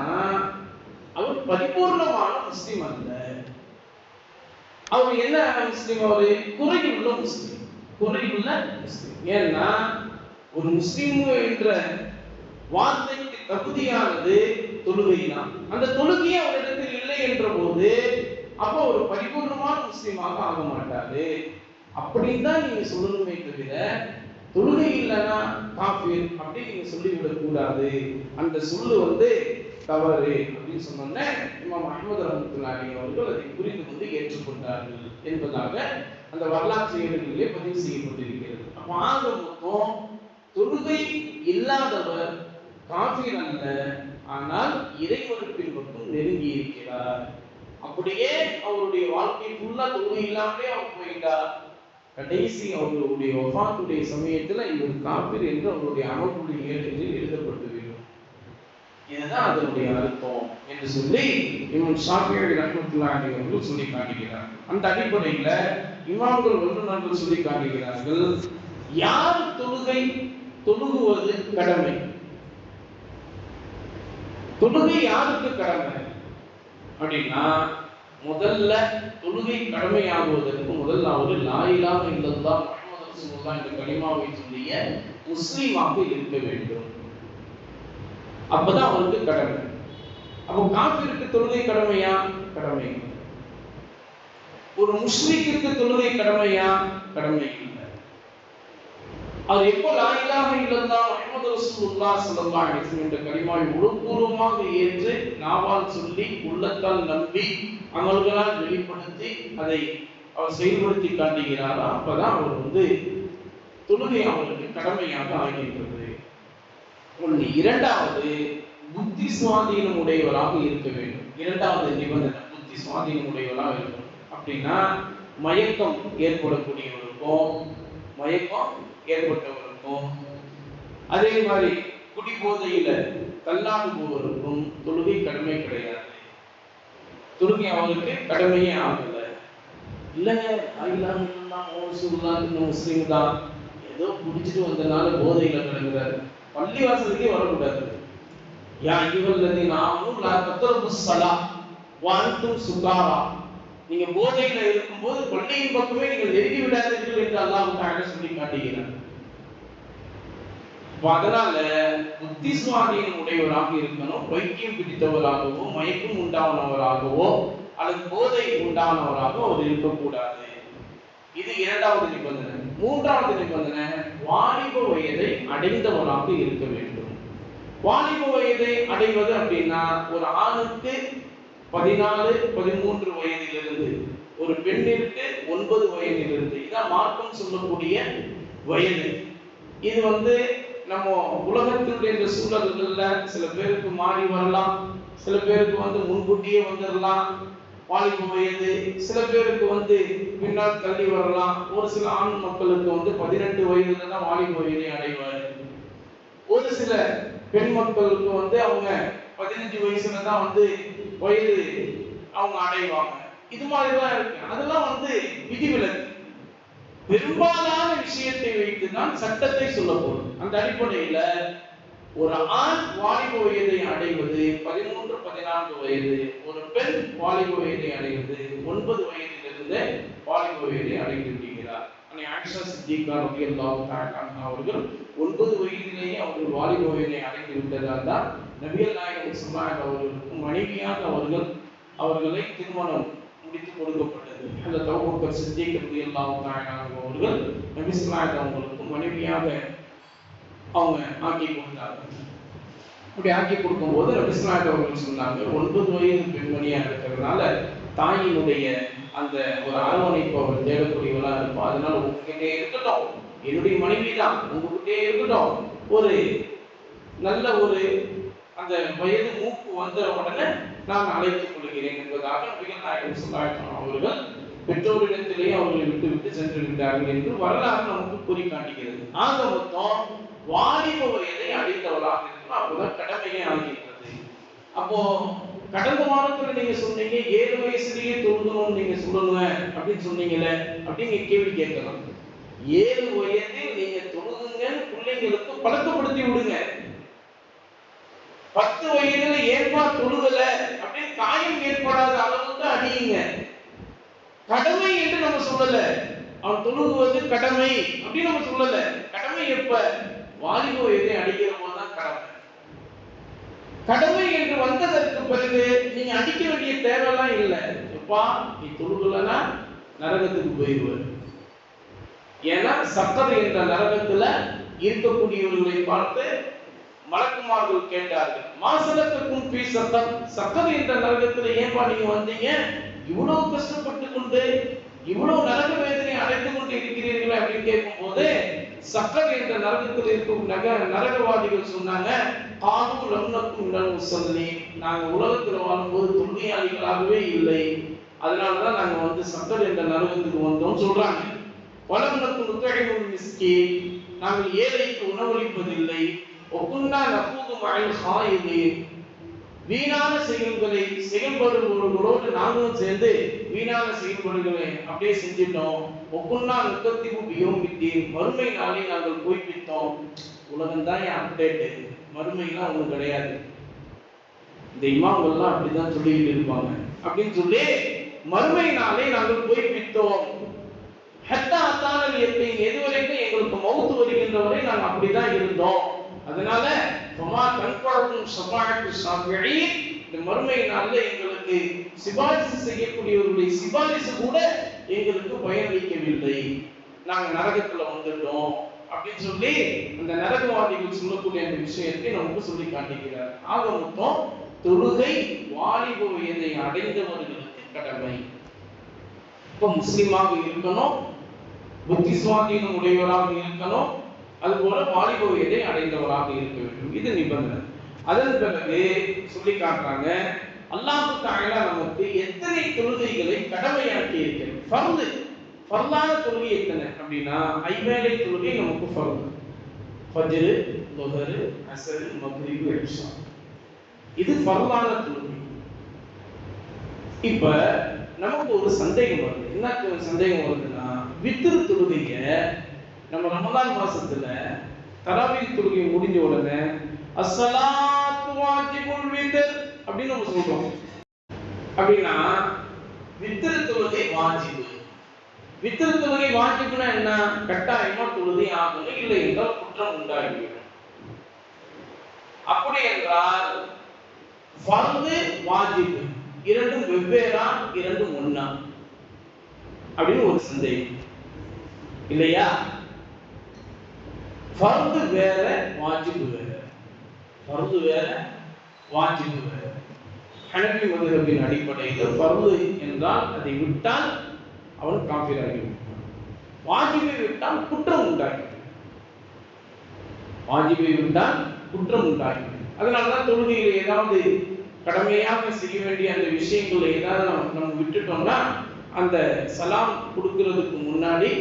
அவர் பரிபூர்ணமான முஸ்லிம் அல்ல. அவர் என்ன முஸ்லிம்? அவரு குறையுள்ள முஸ்லிம், குறையுள்ள முஸ்லிம். ஏன்னா ஒரு முஸ்லிம் என்ற வார்த்தைக்கு தகுதியானது தொழுகை தான். அந்த தொழுகையே அவரிடத்தில் இல்லை என்ற போது அப்போ ஒரு பரிபூர்ணமான முஸ்லிமாக ஆக மாட்டாரு. அப்படின்னு தான் நீங்க சொல்லணுமே தவிர தொழுகை இல்லைன்னா காஃபிர் அப்படி நீங்க சொல்லிவிடக் கூடாது. அந்த சொல்லு வந்து தவறு அப்படின்னு சொன்னோன்னே இமாம் அஹ்மது ரஹ்மத்துல்லாஹி அவர்கள் அதை புரிந்து கொண்டு ஏற்றுக்கொண்டார்கள் என்பதாக அந்த வரலாற்று ஏடுகளிலே பதிவு செய்யப்பட்டிருக்கிறது. அப்போ ஆக மொத்தம் தொழுகை இல்லாதவர் காஃபிர் அல்ல, ஆனால் இறைவனுப்பின் பக்கம் நெருங்கி இருக்கிறார். அப்படியே அவருடைய வாழ்க்கை ஃபுல்லா தொழுகை இல்லாமலே அவர் போயிட்டார். கடைசி அவர்களுடைய வஃபாத்துடைய சமயத்துல இவர் காஃபிர் என்று அவருடைய அமலுடைய ஏடுகளில் எழுதப்பட்டுவிடும். இதுதான் அதனுடைய அர்த்தம் என்று சொல்லி இமாம் ஷாஃபி ரஹ்மத்துல்லாஹி அலைஹி அவர்கள் சொல்லி காட்டுகிறார். அந்த அடிப்படையில இமாம்கள் வல்லுநர்கள் சொல்லி காட்டுகிறார்கள், யார் தொழுகுவது கடமை? தொழுகை யாருக்கு கடமை? அப்படின்னா முதல்ல தொழுகை கடமையாகுவதற்கு முதலாவது லா இலாஹ இல்லல்லாஹ் முஹம்மது ரசூலுல்லாஹ் என்ற கலிமாவை சொல்லிய முஸ்லீமாக இருக்க வேண்டும். அப்பதான் அவருக்கு கடமை. அப்போ காஃபிருக்கு தொழுகை கடமையா? கடமை. ஒரு முஸ்லிக்கிற்கு தொழுகை கடமையா? கடமை இல்லை. அவர் எப்போ லா இலாஹ இல்லல்லாஹ் முஹம்மது ரசூலுல்லாஹ் ஸல்லல்லாஹு அலைஹி வஸல்லம் என்ற கலிமாவை உளப்பூர்வமாக ஏற்று நாவால் சொல்லி உள்ளத்தால் நம்பி அமல்களால் வெளிப்படுத்தி அதை அவர் செயல்படுத்தி காட்டுகிறாரா, அப்பதான் அவர் தொழுகை அவருக்கு கடமையாக ஆகின்றது. ஒன்று. இரண்டாவது, புத்தி சுவாதீனம் உடையவராக இருக்க வேண்டும். இரண்டாவது நிபந்தனை புத்தி சுவாதீனம் உடையவராக இருக்கணும். அப்படின்னா மயக்கம் ஏற்படக்கூடியவருக்கும் மயக்கம் ஏற்பட்டவருக்கும் அதே மாதிரி குடிபோதையில தள்ளாடுபவருக்கும் தொழுகை கடமை கிடையாது. தொழுகை அவருக்கு கடமையே ஆகல. இல்லைங்க முஸ்லீம் தான், ஏதோ குடிச்சிட்டு வந்தனால போதையில கிடக்குறாரு, பள்ளிவாசலுக்கே வரக்கூடாது. யா இவல்லதி நாமும் லா தக்ரபு ஸலா வ அன்தும் சுகாரா, நீங்க போதையில இருக்கும்போது பள்ளியின் பக்கமே நீங்கள் நெருங்கி விடாதீர்கள் என்று அல்லாஹ் தஆலா சொல்லி காட்டுகிறார். அதனால புத்தி சுவாதீனம் உடையவராக இருக்கணும். வைத்தியம் பிடித்தவராகவோ மயக்கம் உண்டானவராகவோ அல்லது போதை உண்டானவராகவோ அவர் இருக்கக்கூடாது. இது இரண்டாவது நிபந்தனை. மூன்றாவது நிபந்தனை, வாலிப வயதை அடைந்தவராக இருக்க வேண்டும். வாலிப வயதை அடைவது அப்படின்னா ஒரு ஆணுக்கு 14, 13 வயதிலிருந்து, ஒரு பெண்ணிற்கு 9 வயதிலிருந்து, இதான் மார்க்கம் சொல்லக்கூடிய வயது. இது நம்ம உலகத்தினுடைய இந்த சூழல்கள்ல சில பேருக்கு மாறி வரலாம், சில பேருக்கு முன்கூட்டியே வந்துடலாம் வாலிப வயது, சில பேருக்கு பின்னால் தள்ளி வரலாம். ஒரு சில ஆண் மக்களுக்கு 18 வயதுல தான் வாலிப வயதை அடைவார். ஒரு சில பெண் மக்களுக்கு அவங்க 15 வயசுல தான் வயது அவங்க அடைவாங்க. இது மாதிரிதான் இருக்கு. அதெல்லாம் விதிவிலக்கு. பெரும்பாலான விஷயத்தை வைத்துதான் சட்டத்தை சொல்ல போகும். அந்த அடிப்படையில ஒரு ஆண் வாலிப வயதை அடைவது 13, 14 வயது, ஒரு பெண் வாலிப வயதை அடைவது 9 வயதிலிருந்து வாலிப வயதை அடைந்து விடுகிறார். ஆயிஷா சித்திகா ரலியல்லாஹு தஆலா அன்ஹா அவர்கள் 9 வயதிலேயே அவர்கள் வாலிப வயதை அடைந்து விட்டதால் தான் நபிகள் நாயகம் ஸல்லல்லாஹு அவர்களுக்கு மனைவியாக அவர்களை திருமணம் முடித்து கொடுக்கப்பட்டது. அந்த அபூபக்கர் சித்திக் ரலியல்லாஹு தஆலா அவர்கள் நபி ஸல்லல்லாஹு அவங்களுக்கு மனைவியாக அவங்க ஆக்கி கொடுத்தார்கள். அப்படி ஆக்கி கொடுக்கும்போது நபி ஸல்லல்லாஹு அவர்கள் சொன்னாங்க, 9 வயது பெண்மணியா இருக்கிறதுனால தாயினுடைய அந்த ஒரு அரவணைப்பு அவர் தேடக்கூடியவளா இருக்கும். அதனால உங்ககிட்டே இருக்கட்டும், என்னுடைய மனைவி தான், உங்ககிட்டே இருக்கட்டும், ஒரு நல்ல ஒரு அந்த வயது மூப்பு வந்த உடனே நான் அழைத்துக் கொள்கிறேன் என்பதாக நபிகள் நாயகம் ஸல்லல்லாஹு அவர்கள் பெற்றோரிடத்திலேயே அவர்களை விட்டு சென்று விட்டார்கள் என்று வரலாறு நமக்கு கூறி காட்டுகிறது. ஆக மொத்தம் வாலிப வயதை அடைந்தவளாக இருக்கணும். அப்போதான் கடமையே ஆகின்றது. அப்போ கடந்த வாரத்துல நீங்க சொன்னீங்க 7 வயசுலயே தொழுகணும்னு நீங்க சொல்லுங்க அப்படின்னு சொன்னீங்கல்ல, அப்படின்னு கேள்வி கேட்கலாம். 7 வயதில் நீங்க தொழுகுங்கன்னு பிள்ளைங்களுக்கு பழக்கப்படுத்தி விடுங்க. 10 வயதுல ஏற்பா தொழுகல அப்படின்னு காயம் ஏற்படாத அளவுக்கு அடியுங்க. கடமை என்று நம்ம சொல்லல, அவன் தொழுகுவது கடமை அப்படின்னு நம்ம சொல்லல. கடமை எப்ப? வாலிப வயதை அடிக்கிற போதுதான் கடமை. கடமை என்று வந்ததற்கு பிறகு நீங்க அடிக்க வேண்டிய தேவையெல்லாம் இல்லை. எப்பா நீ தொழுகலன்னா நரகத்துக்கு போயிடுவார். ஏன்னா சக்கர் என்ற நரகத்துல இருக்கக்கூடியவர்களை பார்த்து மலக்குமார்கள் கேட்டார்கள், மாசலத்துக்கும் பீ சக்கர், சக்கர் என்ற நரகத்துல ஏன்பா நீங்க வந்தீங்க? இவ்வளவு கஷ்டப்பட்டு கொண்டு இவ்வளவு நரக வேதனை அடைந்து கொண்டு இருக்கிறீர்களே அப்படின்னு கேட்கும் போது சக்கர் என்ற நரகத்தில் இருக்கும் நரகவாதிகள் சொன்னாங்க, காது லம்னக்கும் இடல் முசல்லி, நாங்க உலகத்தில் வாழும்போது தொழுகையாளிகளாகவே இல்லை, அதனாலதான் நாங்க சக்கர் என்ற நரகத்துக்கு வந்தோம் சொல்றாங்க. வலம்னக்கும் நுத்தகைமுல் மிஸ்கி, நாங்கள் ஏழைக்கு உணவளிப்பதில்லை. ஒக்குன்னா நபூது மஅல் ஹாயிதீன், வீணான செயல்களை செயல்படுபவர்களோடு நாங்களும் சேர்ந்து வீணான செயல்பாடுகளை அப்படியே செஞ்சிட்டோம். ஒக்குன்னா நுக்கத்திபு பியோமித்தீன், மறுமை நாளை நாங்கள் போய்விட்டோம். உலகம் தான் என் அப்டேட்டு, மறுமைலாம் ஒன்றும் கிடையாது. இந்த இமாம்கள்லாம் அப்படிதான் சொல்லிக்கிட்டு இருப்பாங்க. அப்படின்னு சொல்லி மறுமை நாளை நாங்கள் பொய்ப்பித்தோம். ஹத்தா அத்தானல் யக்கீன், எதுவரைக்கும் எங்களுக்கு மௌத் வருகின்ற வரை நாங்கள் அப்படிதான் இருந்தோம். அதனால ஃபமா தன்ஃபஅஹும் ஷஃபாஅத்து ஷாஃபிஈன், இந்த மறுமை நாளில் எங்களுக்கு சிபாரிசு செய்யக்கூடியவர்களுடைய சிபாரிசு கூட எங்களுக்கு பயனளிக்கவில்லை, நாங்கள் நரகத்துல வந்துட்டோம் அப்படின்னு சொல்லி அந்த நரகவாதிகள் சொல்லக்கூடிய அந்த விஷயத்தை நமக்கு சொல்லி காட்டுகிறார். ஆக மொத்தம் தொழுகை வாலிப வயதை அடைந்தவர்களுக்கு கடமை. இப்ப முஸ்லிமாக இருக்கணும், புத்தி சுவாதீனம் உடையவராக இருக்கணும், அதுபோல வாலிப வயதை அடைந்தவராக இருக்க வேண்டும். இது நிபந்தனை. அதன் பிறகு சொல்லி காட்டுறாங்க, அல்லாஹ் தஆலா நமக்கு எத்தனை தொழுகைகளை கடமையாக்கி இருக்கிறார். ஃபர்து, ஃபர்லான தொழுகை எத்தனை அப்படின்னா, ஐவேளை தொழுகை நமக்கு ஃபர்து. ஃபஜ்ர், லுஹர், அஸ்ர், மக்ரிப், இஷா, இது ஃபர்லான தொழுகை. இப்ப நமக்கு ஒரு சந்தேகம் வருது. என்ன சந்தேகம் வருதுன்னா, வித்ர் தொழுகைய நம்ம ரமலான் மாசத்துல தராவீஹ் தொழுகை முடிஞ்ச உடனே அஸ்ஸலாத்து வாஜிபுல் வித்ர் அப்படின்னு நம்ம சொல்றோம். அப்படின்னா வித்ர் தொழுகை வாஜிபு. வித்ர் தொழுகை வாஜிபுனா என்ன? கட்டாயமா தொழுகை ஆகணும், இல்லை என்றால் குற்றம் உண்டாகிவிடும். அப்படி என்றால் ஃபர்து வாஜிபு இரண்டும் வெவ்வேறா, இரண்டும் ஒண்ணா அப்படின்னு ஒரு சந்தேகம் இல்லையா? ஃபர்து வேற, வாஜிபு வேற. ஃபர்து வேற, வாஜிபு வேற. ஹனஃபி மذஹபின் அடிப்படையில் ஃபர்து என்றால் அதை விட்டால் அவன் காஃபிர் ஆகிவிட்டான், வாஜிபை விட்டால் குற்றம் உண்டாகிவிடும். வாஜிபை விட்டால் குற்றம் உண்டாகிவிடும். அதனாலதான் தொழுகையில் ஏதாவது கடமையாக செய்ய வேண்டிய அந்த விஷயங்களை ஏதாவது நம்ம விட்டுட்டோம்னா, அந்த சலாம் கொடுக்கிறதுக்கு முன்னாடி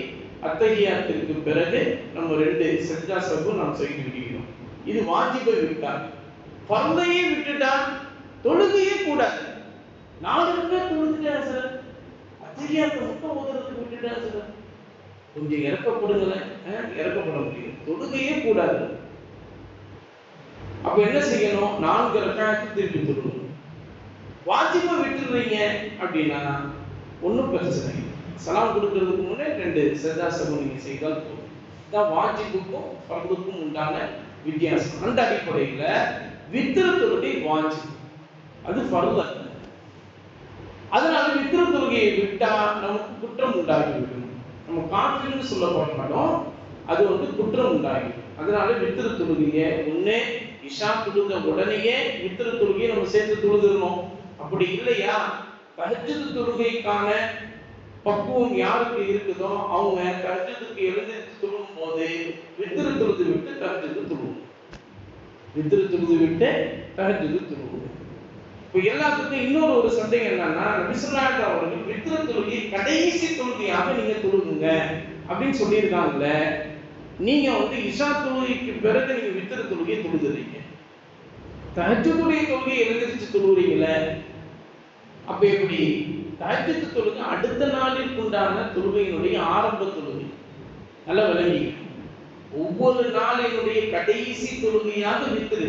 அத்தஹியாத்திற்கு பிறகு நம்ம 2 சஜ்தா சஹு நாம் செய்து விடுகிறோம். இது வாஜிபை விட்டால். ஃபர்தையே விட்டுட்டா தொழுகையே கூடாது. 4 ரக்காத் தொழுதுட்டேன் சார், அத்தஹியாத்தை மட்டும் ஓதுறதுக்கு விட்டுட்டேன் சார், கொஞ்சம் இறக்கப்படுங்களேன். இறக்கப்பட முடியும், தொழுகையே கூடாது. அப்ப என்ன செய்யணும்? 4 ரக்காத் திருப்பி தொழுகணும். வாஜிபை விட்டுறீங்க அப்படின்னா ஒன்றும் பிரச்சனை இல்லை. சலாம் கொடுக்கறதுக்கு முன்னே 2 சஜ்தா சஹு நீங்க செய்தால் போதும். இதான் வாஜிபுக்கும் ஃபர்துக்கும் உண்டான வித்தியாசம். அந்த அடிப்படையில் வித்ர் தொழுகை வாஜிப், அது ஃபர்து அல்ல. அதனால வித்ர் தொழுகையை விட்டா நமக்கு குற்றம் உண்டாகிவிடும். நம்ம காஃபிர்னு சொல்லப்பட மாட்டோம், அது குற்றம் உண்டாகிடும். அதனால வித்ர் தொழுகையை ஒண்ணே இஷா தொழுத உடனேயே வித்ர் தொழுகையை நம்ம சேர்த்து தொழுதுறணும். அப்படி இல்லையா, தஹஜ்ஜுத் தொழுகைக்கான பக்குவம் யாருக்கு இருக்குதோ அவங்க தஹஜ்ஜுதுக்கு எழுந்து தொழும் போது வித்ர் தொழுது விட்டு தஹஜ்ஜுத் தொழுவும். வித்ர் தொழுது விட்டு தஹஜ்ஜுத் தொழுவும். இப்போ எல்லாத்துக்கும் இன்னொரு ஒரு சந்தேகம் என்னன்னா, நபி ஸல்லல்லாஹு அலைஹி அவர்கள் வித்ர் தொழுகை கடைசி தொழுகையாக நீங்க தொழுகுங்க அப்படின்னு சொல்லியிருக்காங்கல்ல. நீங்க இஷா தொழுகைக்கு பிறகு நீங்க வித்ர் தொழுகையை தொழுதுறீங்க, தஹஜ்ஜுடைய தொழுகையை எழுந்திருச்சு தொழுகிறீங்களே, அப்ப எப்படி? தஹஜ்ஜுத் தொழுகை அடுத்த நாளிற்கு உண்டான தொழுகையினுடைய ஆரம்ப தொழுகை. நல்ல விளங்கி, ஒவ்வொரு நாளினுடைய கடைசி தொழுகையாக வித்ரு.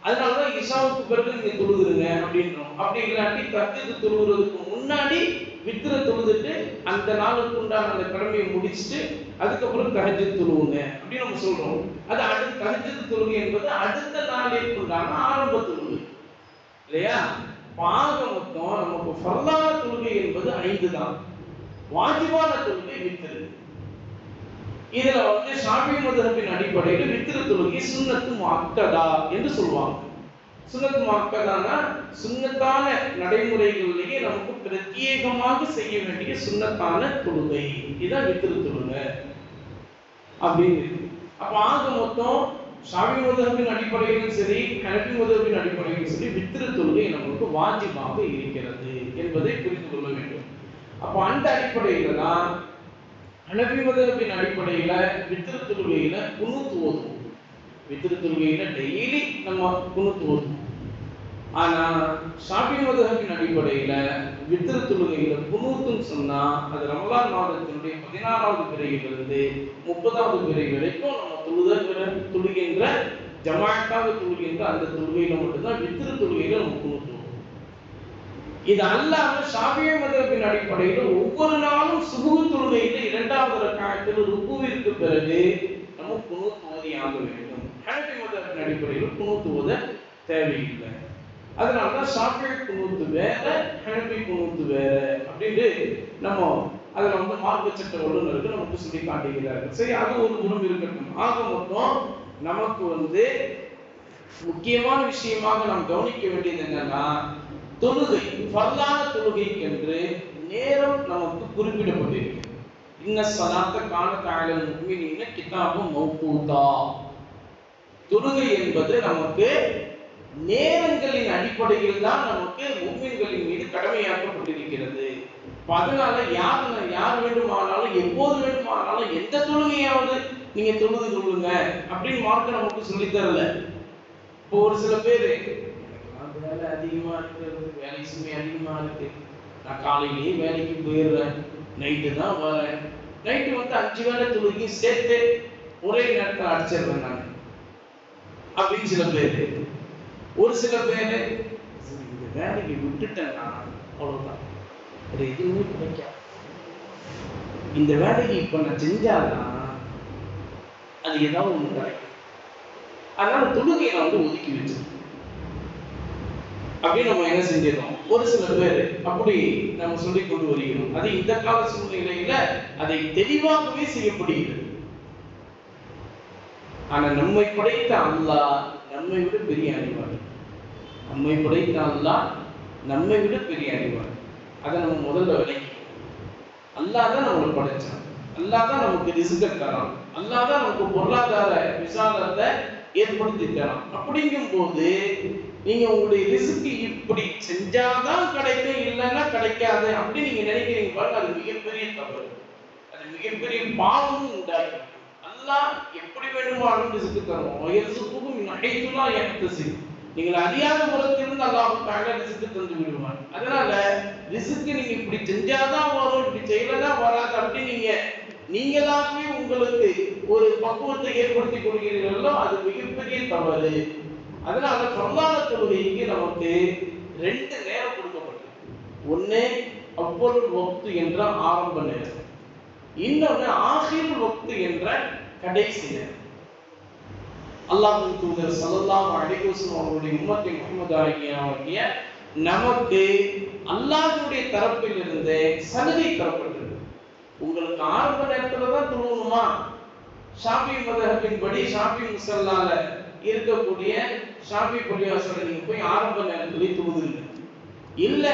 அதனாலதான் இஷாவுக்கு பிறகு நீங்க தொழுதுருங்க அப்படின்றோம். அப்படி இல்லாட்டி தஹஜ்ஜுத் தொழுகிறதுக்கு முன்னாடி வித்ர தொழுதுட்டு அந்த நாளுக்கு உண்டான அந்த கடமையை முடிச்சுட்டு அதுக்கப்புறம் தஹஜ்ஜுத் தொழுவுங்க அப்படின்னு நம்ம சொல்றோம். அது அடுத்த தஹஜ்ஜுத் தொழுகை என்பது அடுத்த நாளிற்கு உண்டான ஆரம்ப தொழுகை இல்லையா? பாக மொத்தம் நமக்கு ஃபர்லான தொழுகை என்பது 5 தான், வாஜிபான தொழுகை வித்ரு. இதுல ஷாஃபி மذஹபின் அடிப்படையில் வித்ர் தொழுகை சுன்னத்து முஅக்கதா என்று சொல்லுவாங்க. சுன்னத்து முஅக்கதானா சுன்னத்தான நடைமுறைகளிலேயே நமக்கு பிரத்யேகமாக செய்ய வேண்டிய சுன்னத்தான தொழுகை, இதுதான் வித்ர் தொழுகை அப்படின்னு. அப்ப ஆக மொத்தம் ஷாஃபி மذஹபின் அடிப்படையிலும் சரி, ஹனஃபி மذஹபின் அடிப்படையிலும் சரி, வித்ர் தொழுகை நமக்கு வாஜிபாக இருக்கிறது என்பதை புரிந்து கொள்ள வேண்டும். அப்ப அந்த அடிப்படையில தான் ஹனஃபி மذஹபின் அடிப்படையில வித்ர் தொழுகையில குனூத் ஓதுவோம். வித்ர் தொழுகையில டெய்லி நம்ம குனூத் ஓதுவோம். ஆனா ஷாஃபி மذஹபின் அடிப்படையில வித்ர் தொழுகையில குனூத்னு சொன்னா அது ரமலான் மாதத்தினுடைய 16வது பிறையிலிருந்து 30வது பிறை வரைக்கும் நம்ம தொழுகின்ற ஜமாஅத்தாக தொழுகின்ற அந்த தொழுகையில மட்டும்தான் வித்ர் தொழுகையில நம்ம குனூத் ஓதுவோம். இது அல்லாம ஷாஃபிஈ மذஹபின் அடிப்படையில் ஒவ்வொரு நாளும் சுபஹ் தொழுகையில இரண்டாவது ரக்அத்தில் ருக்குவிற்கு பிறகு நம்ம குனூத் ஓதி ஆக வேண்டும். ஹனஃபி மذஹபின் அடிப்படையில் குனூத் ஓத தேவையில்லை. அதனால தான் ஷாஃபிஈ குனூத் வேற, ஹனஃபி குனூத் வேற அப்படின்னு நம்ம அதுல மார்க்க சட்ட வல்லுநர்கள் நமக்கு சொல்லி காட்டுகிறார்கள். சரி, அது ஒரு குணம் இருக்கட்டும். ஆக மொத்தம் நமக்கு முக்கியமான விஷயமாக நாம் கவனிக்க வேண்டியது என்னன்னா, தொழுகை ஃபர்லான தொழுகைக்கு என்று நேரம் நமக்கு குறிப்பிடப்பட்டிருக்கிறது. இன்ன ஸலாத்த கானத் அலல் முஃமினீன கிதாபும் மௌகூதா. தொழுகை என்பது நமக்கு நேரங்களின் அடிப்படையில் தான் நமக்கு முஃமின்களின் மீது கடமையாக்கப்பட்டிருக்கிறது. அதனால யார் வேண்டுமானாலும் எப்போது வேண்டுமானாலும் எந்த தொழுகையாவது நீங்க தொழுது கொள்ளுங்க அப்படின்னு மார்க்க நமக்கு சொல்லி தரல. இப்போ ஒரு சில பேர் வேலை அதிகமா இருக்கிறது, வேலை சுமை அதிகமா இருக்கு, நான் காலையிலேயே வேலைக்கு போயிடுறேன், நைட்டு தான் வரேன், நைட்டு 5 வேலை தொழுகையும் சேர்த்து ஒரே நேரத்தில் அடிச்சிடுறேன் நான் அப்படின்னு சில பேர். ஒரு சில பேர் இந்த வேலைக்கு விட்டுட்டேன் நான், அவ்வளவுதான், அது எதுவுமே கிடைக்காது, இந்த வேலைக்கு இப்ப நான் செஞ்சாதான் அது ஏதாவது ஒண்ணு கிடைக்கும், அதனால தொழுகையை நான் ஒதுக்கி வச்சிருக்கேன் அப்படின்னு நம்ம என்ன செஞ்சிடறோம். ஒரு சில பேர் அப்படி நம்ம சொல்லிக் கொண்டு வருகிறோம். அது இந்த கால சூழ்நிலையில அதை தெளிவாகவே செய்யப்படுகிறது. ஆனா நம்மை படைத்த அல்லாஹ் நம்மை விட பெரிய அறிவாளி. நம்மை படைத்த அல்லாஹ் நம்மை விட பெரிய அறிவாளி. அதை நம்ம முதல்ல விளங்கிக்கணும். அல்லாஹ் தான் நம்மளை படைச்சான், அல்லாஹ் தான் நமக்கு ரிஸ்க தரான், அல்லாஹ் தான் நமக்கு பொருளாதார விசாலத்தை ஏற்படுத்தி தரான். அப்படிங்கும் போது நீங்க உங்களுடைய ரிஸ்க்கு இப்படி செஞ்சாதான் கிடைக்கும், இல்லைன்னா கிடைக்காது அப்படி நீங்க நினைக்கிறீங்க பாருங்க, அது மிகப்பெரிய தவறு, அது மிகப்பெரிய பாவமும் உண்டாகும். அல்லாஹ் எப்படி வேணுமானாலும் ரிஸ்க்கு தருவோம். வயசுக்கும் நகைத்துலா எத்தசி, நீங்கள் அறியாத புறத்திலிருந்து அல்லாஹ் தஆலா ரிஸ்க்கு தந்து விடுவான். அதனால ரிஸ்க்கு நீங்க இப்படி செஞ்சாதான் வரும், இப்படி செய்யலதான் வராது அப்படி நீங்களாகவே உங்களுக்கு ஒரு பக்குவத்தை ஏற்படுத்தி கொள்கிறீர்களோ அது மிகப்பெரிய தவறு. அதனால ஃபர்லான தொழுகைக்கு நமக்கு 2 நேரம் கொடுக்கப்பட்டிருக்கு. ஒண்ணு அவ்வலுல் வக்த் என்ற ஆரம்ப நேரம், இன்னொன்னு ஆகிருல் வக்த் என்ற கடைசி நேரம். அல்லாஹ்வின் தூதர் ஸல்லல்லாஹு அலைஹி வஸல்லம் அவருடைய உம்மத்தி முஹம்மது ஆகிய நமக்கு அல்லாஹ்வுடைய தரப்பில் இருந்து சலுகை தரப்பட்டது. உங்களுக்கு ஆரம்ப நேரத்துல தான் தொழணுமா? ஷாஃபிஈ மذஹபின் படி ஷாஃபிஈ முஸல்லால இருக்கக்கூடிய ஷாஃபிஈ பள்ளிவாசல்ல நீங்க போய் ஆரம்ப நேரத்திலே தொழுதுங்க. இல்ல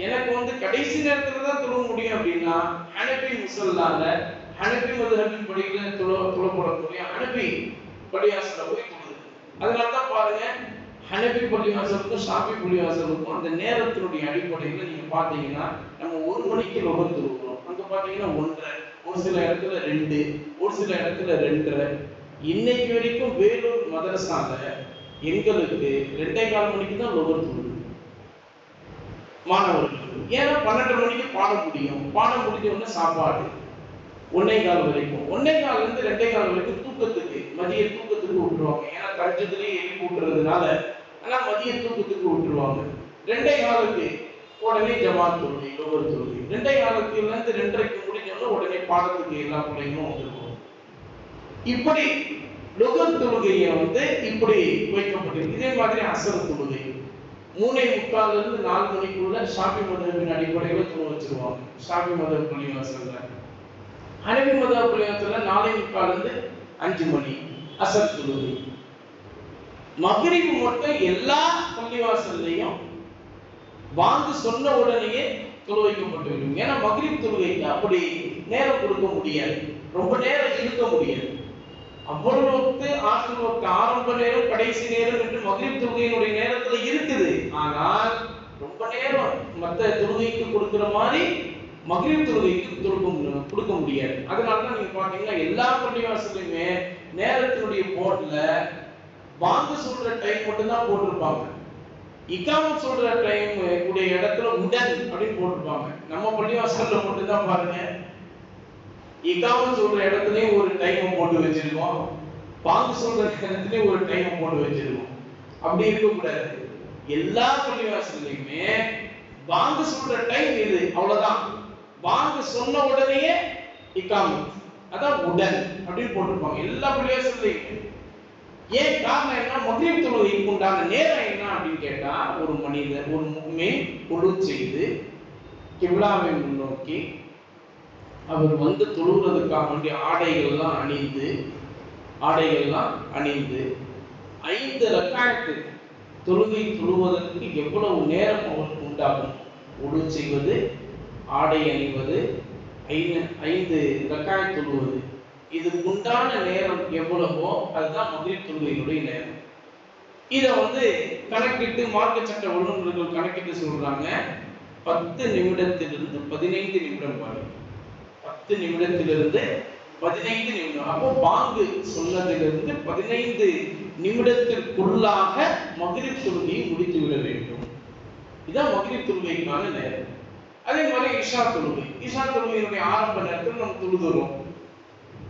எனக்கு கடைசி நேரத்துல தான் தொழ முடியும் அப்படின்னா ஹனஃபி முஸல்லால ஹனஃபி மذஹபின் படியில தொழப்படக்கூடிய ஹனஃபி பள்ளிவாசல்ல போய் தொழுது. அதனால தான் பாருங்க, ஹனஃபி பள்ளிவாசலுக்கும் ஷாஃபிஈ பள்ளிவாசலுக்கும் அந்த நேரத்தினுடைய அடிப்படையில் நீங்க பாத்தீங்கன்னா நம்ம 1 மணிக்கு லொஹர் தொழுகிறோம், அங்க பாத்தீங்கன்னா 1:30, ஒரு சில இடத்துல 2, ஒரு சில இடத்துல 2:30. இன்னைக்கு வரைக்கும் வேலூர் மதரசால எங்களுக்கு 2:15 மணிக்கு தான் லொஹர் தொழுது மாணவர்களுக்கு. ஏன்னா 12 மணிக்கு பாடம் முடியும், பாடம் முடிஞ்ச உடனே சாப்பாடு 1:15 வரைக்கும், 1:15 இருந்து 2:15 வரைக்கும் தூக்கத்துக்கு, மதிய தூக்கத்துக்கு விட்டுருவாங்க. ஏன்னா கஞ்சத்திலேயே எழுப்பி விட்டுறதுனால ஆனா மதிய தூக்கத்துக்கு விட்டுருவாங்க. 2:15க்கு உடனே ஜமாத் தொழுகை, லொஹர் தொழுகை. 2:15 இருந்து 2:30க்கு முடிஞ்சோம்னா உடனே பாடத்துக்கு எல்லா பிள்ளைங்களும் வந்துருவாங்க. இப்படி லொஹர் தொழுகையை இப்படி வைக்கப்பட்டிருக்கு. இதே மாதிரி அசர் தொழுகை 3:45 இருந்து 4 மணிக்குள்ள ஷாஃபிஈ மذஹபின் அடிப்படையில் தொழ வச்சிருவாங்க. ஷாஃபிஈ மذஹப் பள்ளிவாசல்ல. ஹனஃபி மذஹப் பள்ளிவாசல்ல 4:45 இருந்து 5 மணி அசர் தொழுகை. மக்ரிப் மட்டும் எல்லா பள்ளிவாசல்லையும் வாங்கு சொன்ன உடனேயே தொழ வைக்கப்பட்டிருக்கும். ஏன்னா மக்ரிப் தொழுகைக்கு அப்படி நேரம் கொடுக்க முடியாது, ரொம்ப நேரம் இழுக்க முடியாது. அவ்வளவு வக்து, ஆகிர் வக்து, ஆரம்ப நேரம் கடைசி நேரம் என்று மக்ரிப் தொழுகையினுடைய நேரத்துல இருக்குது. ஆனால் ரொம்ப நேரம் மற்ற தொழுகைக்கு கொடுக்கிற மாதிரி மக்ரிப் தொழுகைக்கு கொடுக்க முடியாது. அதனாலதான் நீங்க பாத்தீங்கன்னா எல்லா பள்ளிவாசலுமே நேரத்தினுடைய போர்ட்ல வாங்கு சொல்ற டைம் மட்டும் தான் போட்டிருப்பாங்க. இகாமத் சொல்ற டைம் உடைய இடத்துல உடன் அப்படின்னு போட்டிருப்பாங்க. நம்ம பள்ளிவாசல்ல மட்டும் தான் பாருங்க, இகாமத் சொல்ற இடத்துலயும் ஒரு டைம் போட்டு வச்சிருக்கோம், வாங்கு சொல்ற இடத்துலயும் ஒரு டைம் போட்டு வச்சிருக்கோம். அப்படி இருக்க கூடாது. எல்லா பள்ளிவாசல்லையுமே வாங்க சொல்ற டைம் இது, அவ்வளவுதான். வாங்க சொன்ன உடனேயே இகாமத், அதான் உடன் அப்படின்னு போட்டிருப்பாங்க எல்லா பிளேஸ்லயும். ஏன் காரணம் என்ன? மக்ரிப் தொழுகைக்கு உண்டான நேரம் என்ன அப்படின்னு கேட்டா, ஒரு மனிதர் ஒரு முஃமின் குழு செய்து கிப்லாவை முன்னோக்கி அவர் வந்து தொழுகிறதுக்காக வேண்டிய ஆடைகள்லாம் அணிந்து 5 ரக்காயத்து தொழுகை தொழுவதற்கு எவ்வளவு நேரம் அவருக்கு உண்டாகும்? உடு செய்வது, ஆடை அணிவது, 5 ரக்காயத் தொழுவது, இதுக்கு உண்டான நேரம் எவ்வளவோ அதுதான் மக்ரிப் தொழுகையினுடைய நேரம். இதை வந்து கணக்கிட்டு மார்க்க சட்ட வல்லுநர்கள் கணக்கிட்டு சொல்றாங்க 10 நிமிடத்திலிருந்து 15 நிமிடம் வரை. 10 நிமிடத்திலிருந்து 15 நிமிடம். அப்போ பாங்கு சொன்னதிலிருந்து 15 நிமிடத்திற்குள்ளாக மக்ரிப் தொழுகையை முடித்து விட வேண்டும். இதுதான் மக்ரிப் தொழுகைக்கான நேரம். அதே மாதிரி இஷா தொழுகையினுடைய ஆரம்ப நேரத்தில் நம்ம தொழுதுறோம்.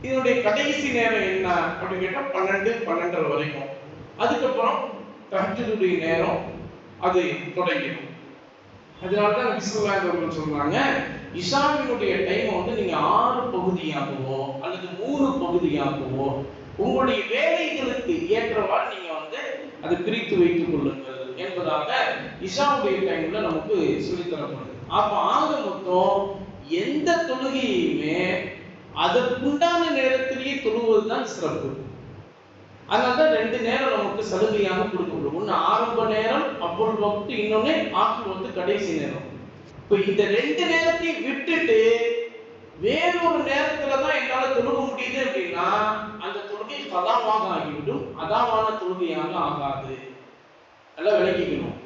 இதனுடைய கடைசி நேரம் என்ன அப்படின்னு கேட்டா 12-12:30 வரைக்கும். அதுக்கப்புறம் தஹஜ்ஜுடைய நேரம் அது தொடங்கிடும். அதனாலதான் நபி ஸல்லல்லாஹு அலைஹி வஸல்லம் சொல்றாங்க, இஷாவினுடைய டைம் வந்து நீங்க 6 பகுதியாகவோ அல்லது 3 பகுதியாகவோ உங்களுடைய வேலைகளுக்கு ஏற்றவாறு நீங்க வந்து அதை பிரித்து வைத்துக் கொள்ளுங்கள் என்பதாக இஷாவுடைய டைம்ல நமக்கு சொல்லித் தரப்படுது. அப்ப ஆக மொத்தம் எந்த தொழுகையுமே அதற்குண்டான நேரத்திலேயே தொழுவதுதான் சிறப்பு. அதனாலதான் 2 நேரம் நமக்கு சலுகையாக கொடுக்கப்படும். ஒண்ணு ஆரம்ப நேரம் அவ்வளவு வக்து, இன்னொன்னு ஆகிய வக்து கடைசி நேரம். இப்ப இந்த 2 நேரத்தையும் விட்டுட்டு வேறொரு நேரத்துலதான் என்னால தொழுக முடியுது அப்படின்னா அந்த தொழுகை கதாவாக ஆகிவிடும், அதாவான தொழுகையாக ஆகாது. நல்லா விளங்கிக்கணும்.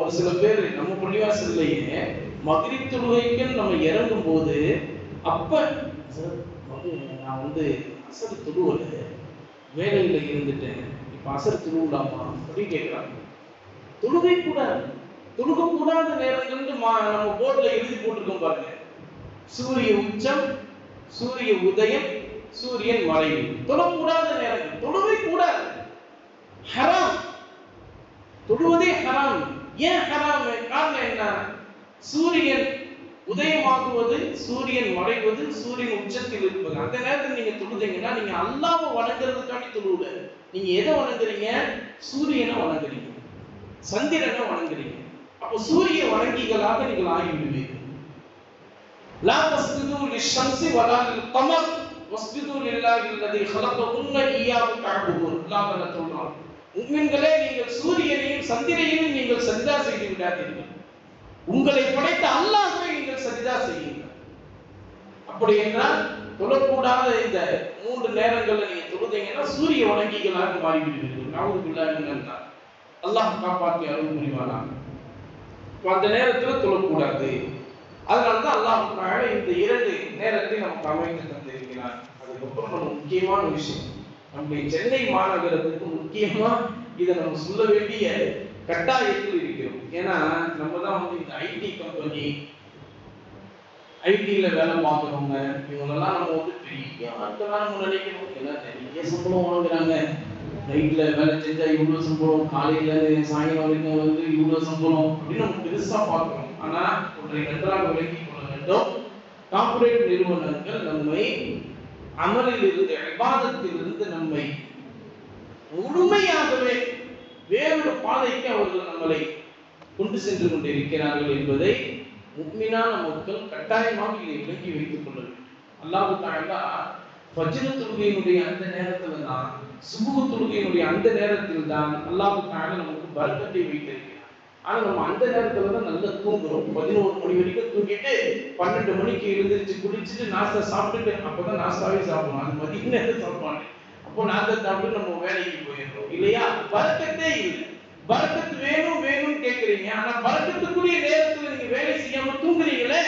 ஒரு சில பேர் நம்ம பள்ளிவாசல்லையே மக்ரிப் தொழுகைக்கு நம்ம இறங்கும் போது அப்ப நான் வந்து அசர் தொழுவல, வேலையில இருந்துட்டேன், இப்ப அசர் தொழுவலாமா அப்படின்னு கேட்கிறாங்க. தொழுக கூடாத நேரங்கள் நம்ம போர்ட்ல எழுதி போட்டிருக்கோம் பாருங்க. சூரிய உச்சம், சூரிய உதயம், சூரியன் மறைவு, தொழக்கூடாத நேரங்கள். தொழுவை கூடாது, ஹராம். தொழுவதே ஹராம். ஏன் ஹராம்? காரணம் என்ன? சூரியன் உதயமாகுவது, சூரியன் மறைவது, சூரியன் உச்சத்தில் இருப்பது, அந்த நேரத்தில் நீங்க தொழுதீங்கன்னா நீங்க அல்லாஹ்வை வணங்குறதுக்காண்டி தொழுவல. நீங்க எதை வணங்குறீங்க? சூரியனை வணங்குறீங்க, சந்திரனை வணங்குறீங்க. அப்போ சூரிய வணங்கிகளாக நீங்கள் ஆகிவிடுவீர்கள். லா தஸ்ஜுது லிஷம்ஸி வலா லில்கமர் வஸ்ஜுது லில்லாஹி அல்லதி خلقகுன்ன இய்யாஹு தஅபுதுன். அல்லாஹ் சொல்றான், முஃமின்களே நீங்கள் சூரியனையும் சந்திரனையும் நீங்கள் சஜ்தா செய்து விடாதீர்கள், உங்களை படைத்த அல்லாஹ்வை நீங்கள் சஜ்தா செய்யுங்கள். அப்படி என்றால் தொழக்கூடாத இந்த 3 நேரங்கள்ல நீங்க தொழுதீங்கன்னா சூரிய வணங்கிகளாக மாறிவிடுவீர்கள். நவுது பில்லாஹி மினன்னார். அல்லாஹ் காப்பாற்றி அருள் புரிவானாக. அந்த நேரத்தில் தொழக்கூடாது. அதனாலதான் அல்லாஹ் தஆலா இந்த 2 நேரத்தை நமக்கு அமைத்து தந்திருக்கிறார். அதுக்கப்புறம் நம்ம முக்கியமான விஷயம், நம்முடைய சென்னை மாநகரத்துக்கு முக்கியமா இதை நம்ம சொல்ல வேண்டிய கட்டாயத்தில் இருக்கிறோம். ஏன்னா நம்ம தான் வந்து இந்த ஐடி கம்பெனி, ஐடியில வேலை பார்க்குறவங்க, இவங்களெல்லாம் நம்ம வந்து பெரிய ஆட்களாக நம்ம நினைக்கணும். எல்லாம் நிறைய சம்பளம் வாங்குறாங்க, நைட்ல வேலை செஞ்சா இவ்வளவு சம்பளம், காலையில சாயங்காலம் வரைக்கும் வந்து இவ்வளவு சம்பளம் அப்படின்னு நம்ம பெருசா பார்க்கிறோம். ஆனா ஒன்றை நன்றாக விளங்கிக் கொள்ள வேண்டும், கார்ப்பரேட் நிறுவனங்கள் நம்மை அமலில் இருந்து, இபாதத்தில் இருந்து நம்மை முழுமையாகவே வேறொரு பாதைக்கு அவர்கள் நம்மளை கொண்டு சென்று கொண்டிருக்கிறார்கள் என்பதை முஃமினான மக்கள் கட்டாயமாக இதை விளங்கி வைத்துக் கொள்ள வேண்டும். அல்லாஹ் தஆலா ஃபஜ்ர் தொழுகையினுடைய அந்த நேரத்தில் தான், சுபுஹ் தொழுகையினுடைய அந்த நேரத்தில் தான் அல்லாஹ் தஆலா நமக்கு பரக்கத்தை வைத்திருக்கிறார். ஆனா நம்ம அந்த நேரத்துல தான் நல்லா தூங்குறோம். 11 மணி வரைக்கும் தூங்கிட்டு 12 மணிக்கு எழுந்திருச்சு குளிச்சுட்டு நாஸ்தா சாப்பிட்டுட்டு, அப்பதான் நாஸ்தாவே சாப்பிடுவோம், அது மதிய நேரம் சாப்பிடுவாங்க. அப்போ நாஸ்தா சாப்பிட்டு நம்ம வேலைக்கு போயிடுறோம் இல்லையா? பரக்கத்தே இல்லை. பரக்கத்து வேணும் வேணும்னு கேட்கறீங்க, ஆனா பரக்கத்துக்குரிய நேரத்துல நீங்க வேலை செய்யாம தூங்குறீங்களே,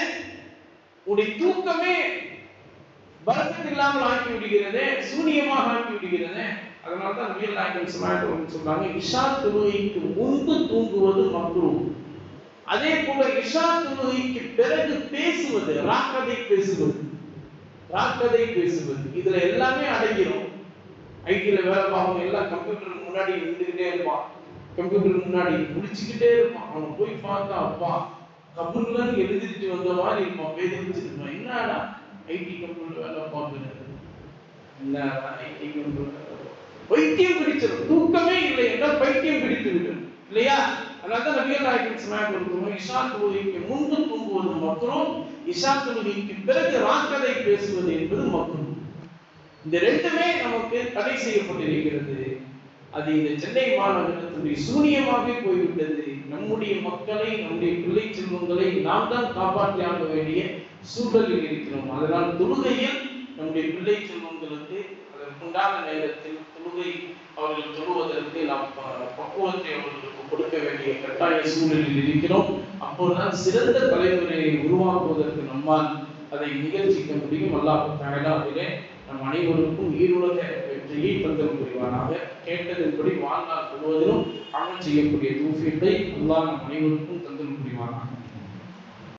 உடைய தூக்கமே பரக்கத்து இல்லாமல் ஆக்கி விடுகிறது, சூனியமாக ஆக்கி விடுகிறது. அதனால்தான் நபிகள் நாயகம் ஸல்லல்லாஹு அலைஹி வஸல்லம் சொல்றாங்க, இஷா தொழுகைக்கு முன்பு தூங்குவது மக்ரூஹ். அதே போல இஷா தொழுகைக்கு பிறகு பேசுவது, ராக்கதை பேசுவது, இதுல எல்லாமே அடங்கிடும். ஐடில வேலை பார்க்கணும், எல்லாம் கம்ப்யூட்டருக்கு முன்னாடி நின்றுகிட்டே இருப்பான், கம்ப்யூட்டருக்கு முன்னாடி முடிச்சுக்கிட்டே இருப்பான். அவன் போய் பார்த்தா, அப்பா கப்பல்ல எழுதிட்டு வந்த மாதிரி இருக்கும். பேதிச்சிருக்கோம். என்னடா ஐடி கம்பெனில வேலை பார்க்குறது, என்னடா ஐடி கம்பெனில பைத்தியம் பிடிச்சிடும். தூக்கமே இல்லை என்றால் பைத்தியம் பிடித்து விடும் இல்லையா? அதனால்தான் நபிகள் நாயகம் சொன்னார்கள், இஷா தொழுகைக்கு முன்பு தூங்குவது மக்ரூஹ், இஷா தொழுகைக்கு பிறகு ராக்கதை பேசுவது என்பது மக்ரூஹ். இந்த ரெண்டுமே நமக்கு தடை செய்யப்பட்டிருக்கிறது. அது இந்த சென்னை மாநகரத்துடைய சூனியமாகவே போய்விட்டது. நம்முடைய மக்களை, நம்முடைய பிள்ளை செல்வங்களை நாம் தான் காப்பாற்றி ஆக வேண்டிய சூழலில் இருக்கிறோம். அதனால் தொழுகையில் நம்முடைய பிள்ளை செல்வங்களுக்கு அதற்குண்டான நேரத்தில் தொழுகை அவர்கள் தொழுவதற்கு நாம் பக்குவத்தை அவர்களுக்கு கொடுக்க வேண்டிய கட்டாய சூழலில் இருக்கிறோம். அப்போதுதான் சிறந்த தலைமுறையை உருவாக்குவதற்கு நம்மால் அதை நிகழ்ச்சிக்க முடியும். அல்லாஹ் தஆலா அதிலே நம் அனைவருக்கும் ஈருலக வெற்றியை தந்தல் புரிவானாக. கேட்டதன்படி வாழ்நாள் முழுவதிலும் அமல் செய்யக்கூடிய தௌஃபீக்கை அல்லாஹ் நம் அனைவருக்கும் தந்தல்